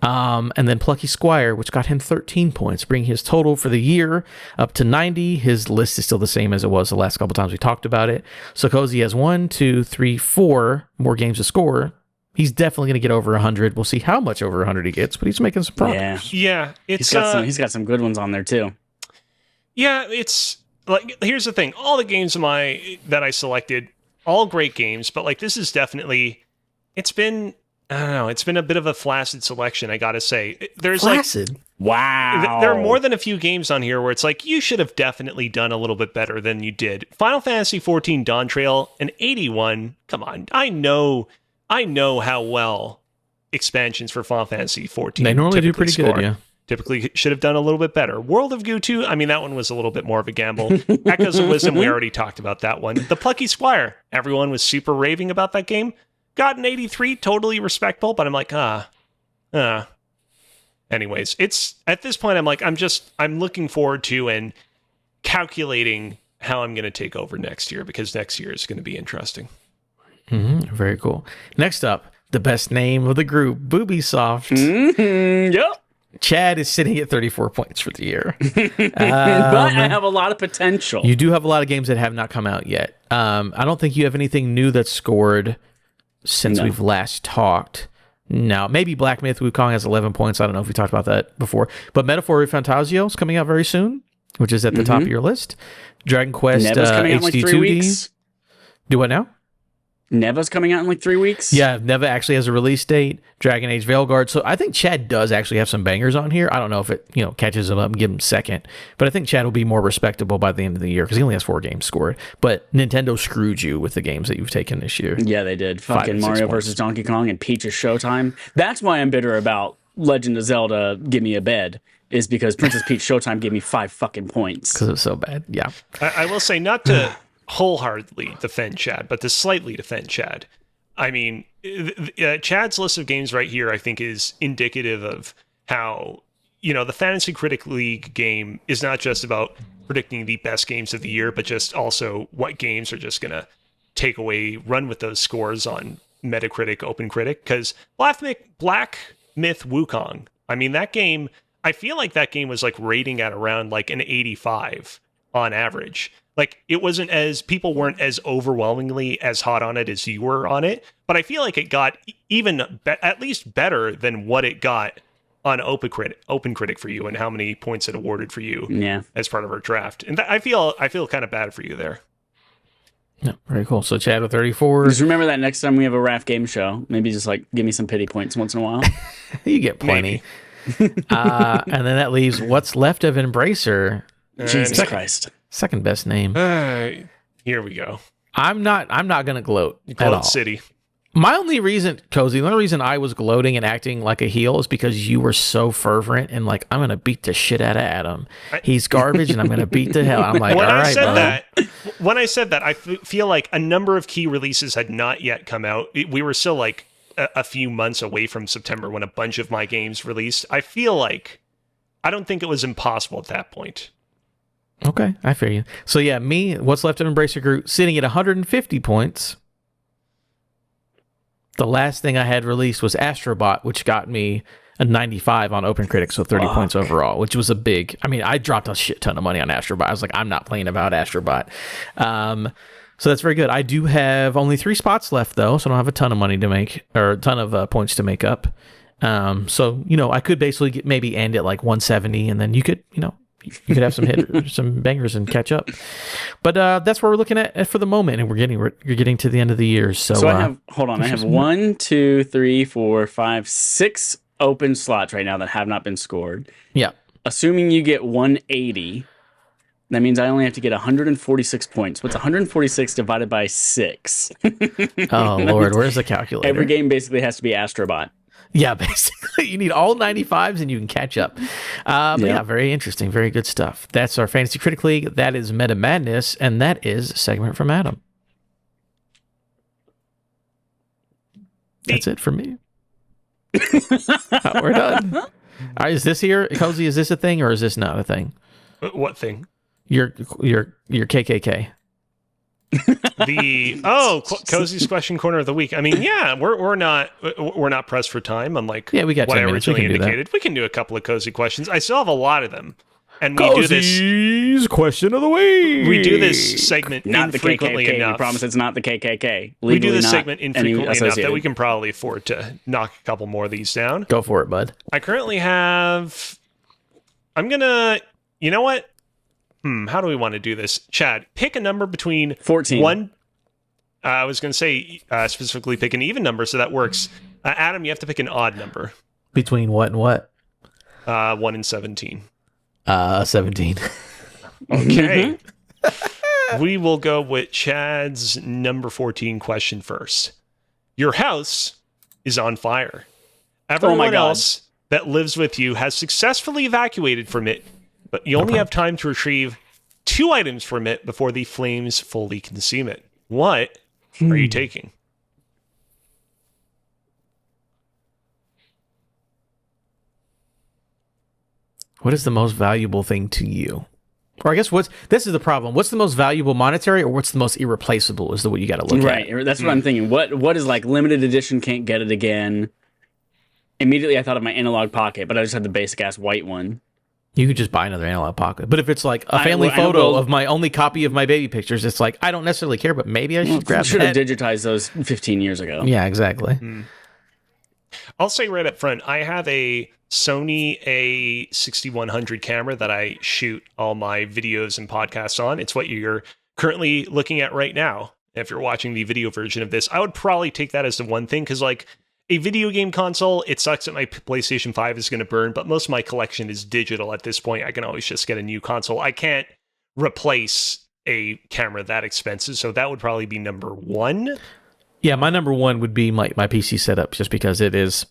And then Plucky Squire, which got him 13 points, bringing his total for the year up to 90. His list is still the same as it was the last couple times we talked about it. So Kozi has 1, 2, 3, 4 more games to score. He's definitely going to get over 100. We'll see how much over 100 he gets, but he's making some progress. Yeah, he's got some good ones on there too. Yeah, it's like, here's the thing. All the games that I selected, all great games, but like this is definitely, it's been a bit of a flaccid selection, I gotta say. There's flaccid? Wow. There are more than a few games on here where it's like, you should have definitely done a little bit better than you did. Final Fantasy XIV Dawn Trail, an 81. Come on, I know how well expansions for Final Fantasy XIV they normally do pretty good, yeah. Typically should have done a little bit better. World of Goo 2, I mean, that one was a little bit more of a gamble. Echoes of Wisdom, we already talked about that one. The Plucky Squire, everyone was super raving about that game. Got an 83, totally respectable, but I'm like, Anyways, it's at this point, I'm like, I'm looking forward to and calculating how I'm going to take over next year, because next year is going to be interesting. Mm-hmm. Very cool. Next up, the best name of the group, Boobysoft. Mm-hmm. Yep. Chad is sitting at 34 points for the year. But I have a lot of potential. You do have a lot of games that have not come out yet. I don't think you have anything new that's scored since we've last talked. No, maybe Black Myth Wukong has 11 points. I don't know if we talked about that before. But Metaphor Fantasio is coming out very soon, which is at the top of your list. Dragon Quest Neva's coming out in like 3 HD2D. weeks. Do what now? Neva's coming out in like 3 weeks. Yeah, Neva actually has a release date. Dragon Age Veilguard. So I think Chad does actually have some bangers on here. I don't know if it catches him up and give him second, but I think Chad will be more respectable by the end of the year because he only has 4 games scored. But Nintendo screwed you with the games that you've taken this year. Yeah, they did. Fucking Mario versus Donkey Kong and Peach's Showtime. That's why I'm bitter about Legend of Zelda Give Me a Bed, is because Princess Peach Showtime gave me 5 fucking points. Because it was so bad. Yeah. I will say, not to wholeheartedly defend Chad, but to slightly defend Chad. I mean, Chad's list of games right here, I think, is indicative of how, the Fantasy Critic League game is not just about predicting the best games of the year, but just also what games are just going to run with those scores on Metacritic, OpenCritic. Because Black Myth Wukong, I mean, that game, I feel like that game was like rating at around like an 85 on average. Like, it wasn't people weren't as overwhelmingly as hot on it as you were on it, but I feel like it got at least better than what it got on OpenCritic for you, and how many points it awarded for you as part of our draft. And I feel kind of bad for you there. Yeah, very cool. So Chad with 34. Just remember that next time we have a RAF game show, maybe just like give me some pity points once in a while. You get plenty. And then that leaves what's left of Embracer. Jesus Christ. Second best name. Here we go. I'm not gonna gloat at all. City. My only reason, Kozi, the only reason I was gloating and acting like a heel is because you were so fervent and like, I'm gonna beat the shit out of Adam. He's garbage and I'm gonna beat the hell. I'm like, when all I right, said that, I feel like a number of key releases had not yet come out. We were still like a few months away from September when a bunch of my games released. I don't think it was impossible at that point. Okay, I feel you. So yeah, what's left of Embracer Group, sitting at 150 points. The last thing I had released was Astrobot, which got me a 95 on OpenCritic, so 30 points overall, which was I dropped a shit ton of money on Astrobot. I was like, I'm not playing about Astrobot. So that's very good. I do have only 3 spots left, though, so I don't have a ton of money to make, or a ton of points to make up. So, I could basically maybe end at like 170, and then you could, you could have some bangers and catch up. But that's what we're looking at for the moment, and you're getting to the end of the year. So I have, I have 1, 2, 3, 4, 5, 6 open slots right now that have not been scored. Yeah. Assuming you get 180, that means I only have to get 146 points. What's 146 divided by 6? Oh, Lord, where's the calculator? Every game basically has to be Astrobot. Yeah, basically. You need all 95s and you can catch up. But yeah, very interesting. Very good stuff. That's our Fantasy Critic League. That is Meta Madness, and that is a segment from Adam. That's it for me. We're done. All right, is this here, Kozi? Is this a thing or is this not a thing? What thing? Your KKK. Kozi's question corner of the week. I mean, yeah, we're not pressed for time. Unlike we got what 10 I minutes. originally indicated. We can do a couple of Kozi questions. I still have a lot of them, and we Kozi's do this question of the week. We do this segment not infrequently the KKK. enough. We promise it's not the KKK. We do this segment infrequently enough that we can probably afford to knock a couple more of these down. Go for it, bud. I currently have. I'm gonna. You know what? How do we want to do this? Chad, pick a number between 14. 1. I was going to say specifically pick an even number, so that works. Adam, you have to pick an odd number. Between what and what? 1 and 17. 17. Okay. We will go with Chad's number 14 question first. Your house is on fire. Everyone else that lives with you has successfully evacuated from it, but you only have time to retrieve 2 items from it before the flames fully consume it. What are you taking? What is the most valuable thing to you? Or I guess this is the problem. What's the most valuable monetary, or what's the most irreplaceable is what you got to look at. Right. That's what I'm thinking. What is like limited edition, can't get it again? Immediately I thought of my analog pocket, but I just had the basic ass white one. You could just buy another analog pocket. But if it's like a family photo of my only copy of my baby pictures, it's like, I don't necessarily care, but maybe I should grab that. Should have digitized those 15 years ago. Yeah, exactly. I'll say right up front, I have a Sony A6100 camera that I shoot all my videos and podcasts on. It's what you're currently looking at right now. If you're watching the video version of this, I would probably take that as the one thing, because like a video game console, it sucks that my PlayStation 5 is going to burn, but most of my collection is digital at this point. I can always just get a new console. I can't replace a camera that expensive, so that would probably be number 1. Yeah, my number 1 would be my PC setup, just because it is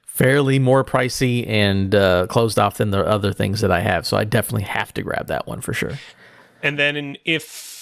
fairly more pricey and closed off than the other things that I have. So I definitely have to grab that one for sure. And then if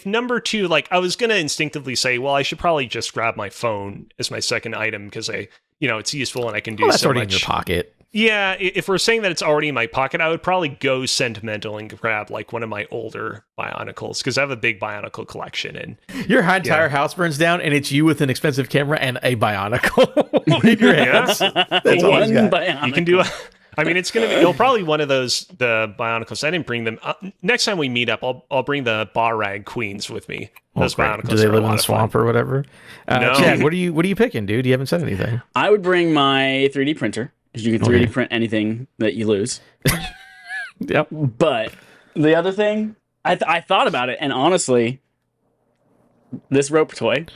number 2, like I was going to instinctively say, well, I should probably just grab my phone as my second item because it's useful and I can do that's so already much. in your pocket. Yeah, if we're saying that it's already in my pocket, I would probably go sentimental and grab like one of my older Bionicles because I have a big Bionicle collection. And your entire house burns down, and it's you with an expensive camera and a Bionicle in your hands. That's all he's got. Bionicle. You can do it'll probably be one of those, the Bionicles. I didn't bring them. Next time we meet up, I'll bring the Barrag Queens with me. Those Bionicles. Do they live in the swamp or whatever? No. Chad, what are you picking, dude? You haven't said anything. I would bring my 3D printer, because you can 3D print anything that you lose. Yep. But the other thing, I thought about it, and honestly, this rope toy.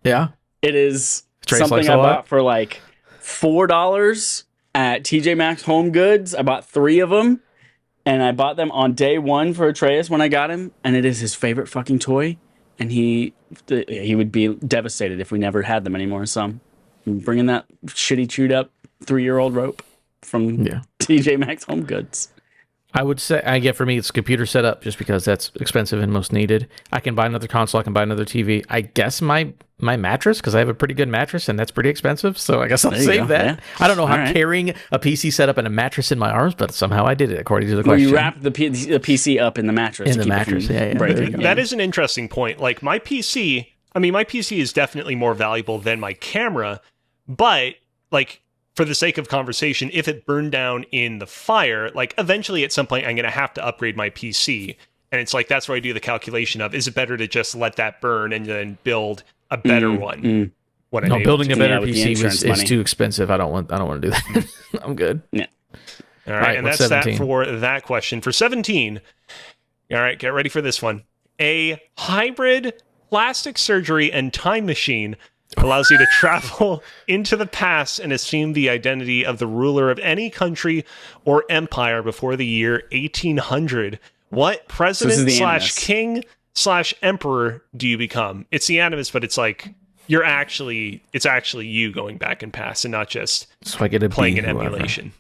Yeah. It is Trace something likes I a lot. bought for like $4 at TJ Maxx Home Goods. I bought 3 of them, and I bought them on day 1 for Atreus when I got him, and it is his favorite fucking toy, and he would be devastated if we never had them anymore. So I'm bringing that shitty chewed up 3-year-old rope from TJ Maxx Home Goods. I would say, for me, it's computer setup just because that's expensive and most needed. I can buy another console. I can buy another TV. I guess my mattress, because I have a pretty good mattress and that's pretty expensive. So I guess I'll save that. Yeah. I don't know how carrying a PC setup and a mattress in my arms, but somehow I did it according to the question. You wrapped the PC up in the mattress. In the mattress, breaking. That is an interesting point. Like my PC is definitely more valuable than my camera, but like, for the sake of conversation, if it burned down in the fire, like eventually at some point I'm going to have to upgrade my PC. And it's like, that's where I do the calculation of, is it better to just let that burn and then build a better one? When No, building a better with the PC insurance is money. too expensive. I don't want to do that. I'm good. Yeah. All right, and what's that's 17? that for that question. For 17, all right, get ready for this one. A hybrid plastic surgery and time machine allows you to travel into the past and assume the identity of the ruler of any country or empire before the year 1800. What president / king / emperor do you become? It's the Animus, but it's like it's actually you going back in past and not just So I get to playing be an whoever. emulation.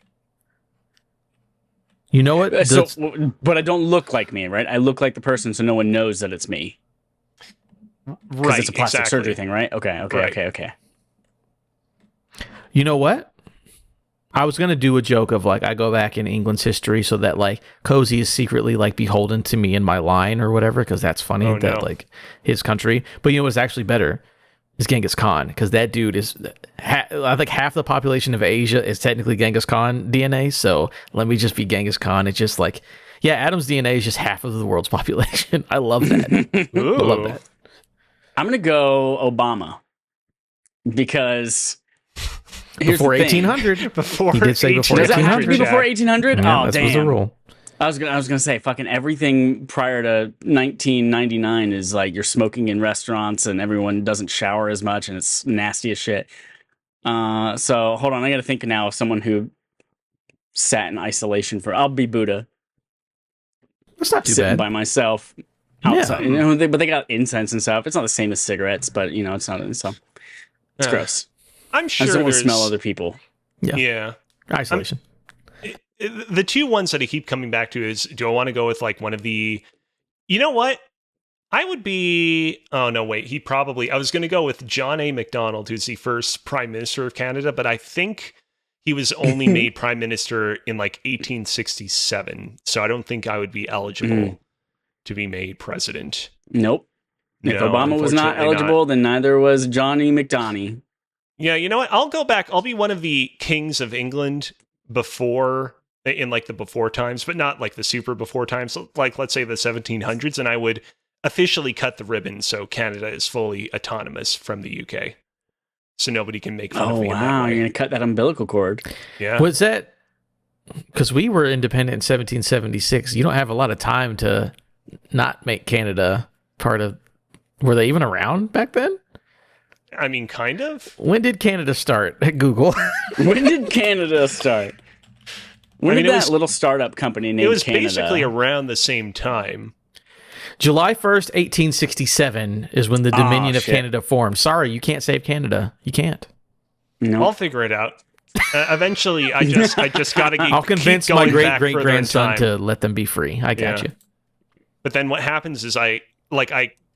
You know what? So, but I don't look like me, right? I look like the person, so no one knows that it's me. Because Right, it's a plastic exactly. surgery thing, right? Okay. Right. You know what? I was gonna do a joke of like I go back in England's history so that like Kozi is secretly like beholden to me in my line or whatever, because that's funny that like his country. But you know what's actually better is Genghis Khan, because that dude is I think half the population of Asia is technically Genghis Khan DNA. So let me just be Genghis Khan. It's just like, yeah, Adam's DNA is just half of the world's population. I love that. I love that. I'm gonna go Obama because Before 1800. Before He did say before does that have to be 1800. before 1800? Yeah, Oh, that damn! was the rule. I was gonna say fucking everything prior to 1999 is like you're smoking in restaurants and everyone doesn't shower as much and it's nasty as shit. So hold on, I gotta think now of someone who sat in isolation for. I'll be Buddha, That's not too sitting bad. by myself outside. You know, but they got incense and stuff. It's not the same as cigarettes, but you know, it's not. So it's gross. I'm I sure just don't want to there's smell other people. Yeah. Isolation. The two ones that I keep coming back to is, do I want to go with like one of the, you know what? I would be, oh no, wait, I was going to go with John A. Macdonald, who's the first Prime Minister of Canada, but I think he was only made Prime Minister in like 1867. So I don't think I would be eligible to be made president. Nope. If No, Obama was not unfortunately eligible, then neither was Johnny McDonnie. Yeah, you know what? I'll go back. I'll be one of the kings of England in like the before times, but not like the super before times, like let's say the 1700s, and I would officially cut the ribbon so Canada is fully autonomous from the UK. So nobody can make fun of me in that Wow, way. you're going to cut that umbilical cord. Yeah. Was that because we were independent in 1776? You don't have a lot of time to not make Canada part of. Were they even around back then? I mean, kind of. When did Canada start? Google. When did Canada start? When did that little startup company named It was Canada? basically around the same time. July 1st, 1867 is when the Dominion of shit. Canada formed. Sorry, you can't save Canada. You can't. No. I'll figure it out. Eventually, I just got to I'll convince my great-great-grandson to let them be free. I got you. But then what happens is I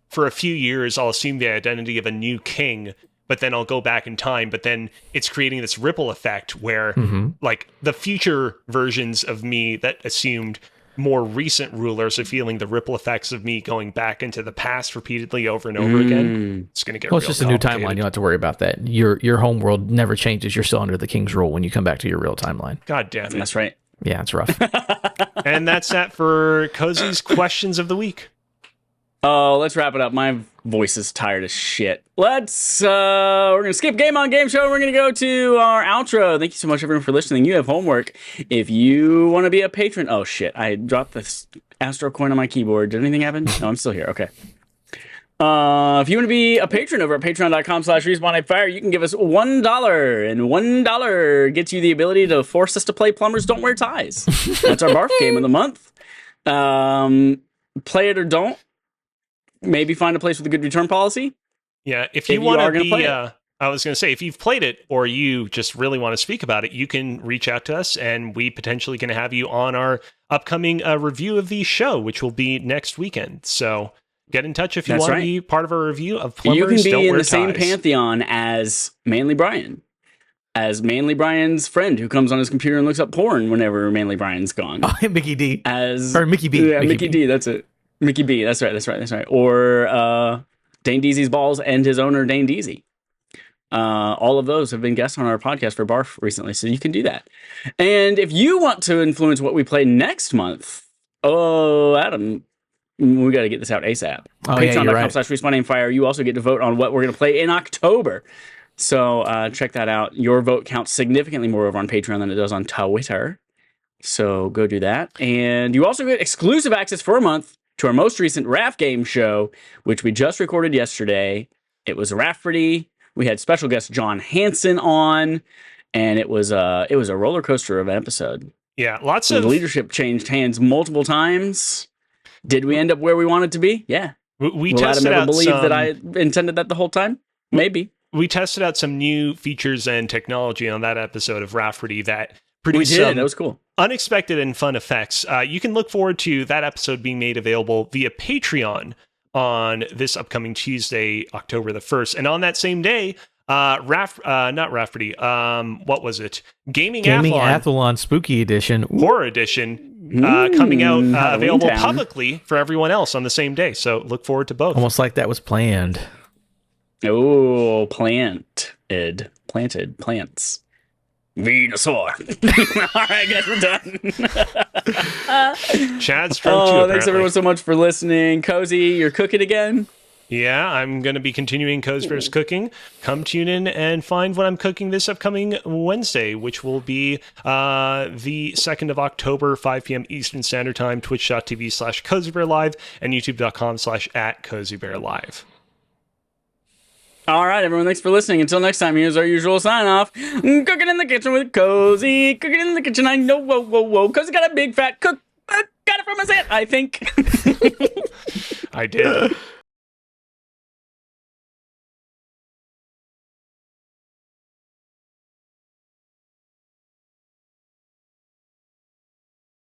for a few years, I'll assume the identity of a new king, but then I'll go back in time. But then it's creating this ripple effect where like the future versions of me that assumed more recent rulers are feeling the ripple effects of me going back into the past repeatedly over and over again. It's going to get Well, it's real just a new complicated. timeline. You don't have to worry about that. Your home world never changes. You're still under the king's rule when you come back to your real timeline. God damn it. That's right. Yeah, it's rough. And that's that for Kozi's questions of the week. Oh, let's wrap it up. My voice is tired as shit. We're going to skip Game On Game Show. We're going to go to our outro. Thank you so much, everyone, for listening. You have homework. If you want to be a patron, oh shit, I dropped this Astro coin on my keyboard. Did anything happen? No, I'm still here. Okay. If you want to be a patron over at patreon.com/respawnfire, you can give us $1, and $1 gets you the ability to force us to play Plumbers Don't Wear Ties. That's our barf game of the month. Play it or don't. Maybe find a place with a good return policy. Yeah, if you want to be, play it. I was going to say, if you've played it or you just really want to speak about it, you can reach out to us and we potentially can have you on our upcoming review of the show, which will be next weekend. So get in touch if you want to be part of a review of Plumbers You can be Don't in Wear the same Ties. pantheon as Manly Brian. As Manly Brian's friend who comes on his computer and looks up porn whenever Manly Brian's gone. Oh, Mickey D. Or Mickey B. Yeah, Mickey D, that's it. Mickey B, that's right. Or Dane Deasy's balls and his owner, Dane Deasy. All of those have been guests on our podcast for Barf recently, so you can do that. And if you want to influence what we play next month, oh, Adam, we got to get this out ASAP. Oh, yeah, you're right. Patreon.com/RespawnAimFire. You also get to vote on what we're going to play in October. So check that out. Your vote counts significantly more over on Patreon than it does on Twitter. So go do that. And you also get exclusive access for a month to our most recent RAF game show, which we just recorded yesterday. It was Rafferty. We had special guest John Hansen on, and it was a roller coaster of an episode. Yeah, lots The of leadership changed hands multiple times. Did we end up where we wanted to be? Yeah. we Will tested Adam ever out believe some, that I intended that the whole time? Maybe. we tested out some new features and technology on that episode of Rafferty that We produced did. some That was cool. unexpected and fun effects. You can look forward to that episode being made available via Patreon on this upcoming Tuesday, October the 1st. And on that same day, not Rafferty, what was it? Gaming Athlon Athlon Spooky Edition. Ooh. Horror Edition coming out Halloween available Town. publicly for everyone else on the same day. So look forward to both. Almost like that was planned. Oh, planted plants. Venusaur. All right, guys, we're done. Chad's drunk too, Oh, apparently. thanks everyone so much for listening. Cozy, you're cooking again? Yeah, I'm going to be continuing Co's vs. Cooking. Come tune in and find what I'm cooking this upcoming Wednesday, which will be the 2nd of October, 5 p.m. Eastern Standard Time, twitch.tv/CozyBearLive and youtube.com/@CozyBearLive. All right, everyone, thanks for listening. Until next time, here's our usual sign-off. Cooking in the kitchen with Cozy. Cooking in the kitchen, I know, whoa. Cozy got a big fat cook. Got it from his aunt, I think. I did.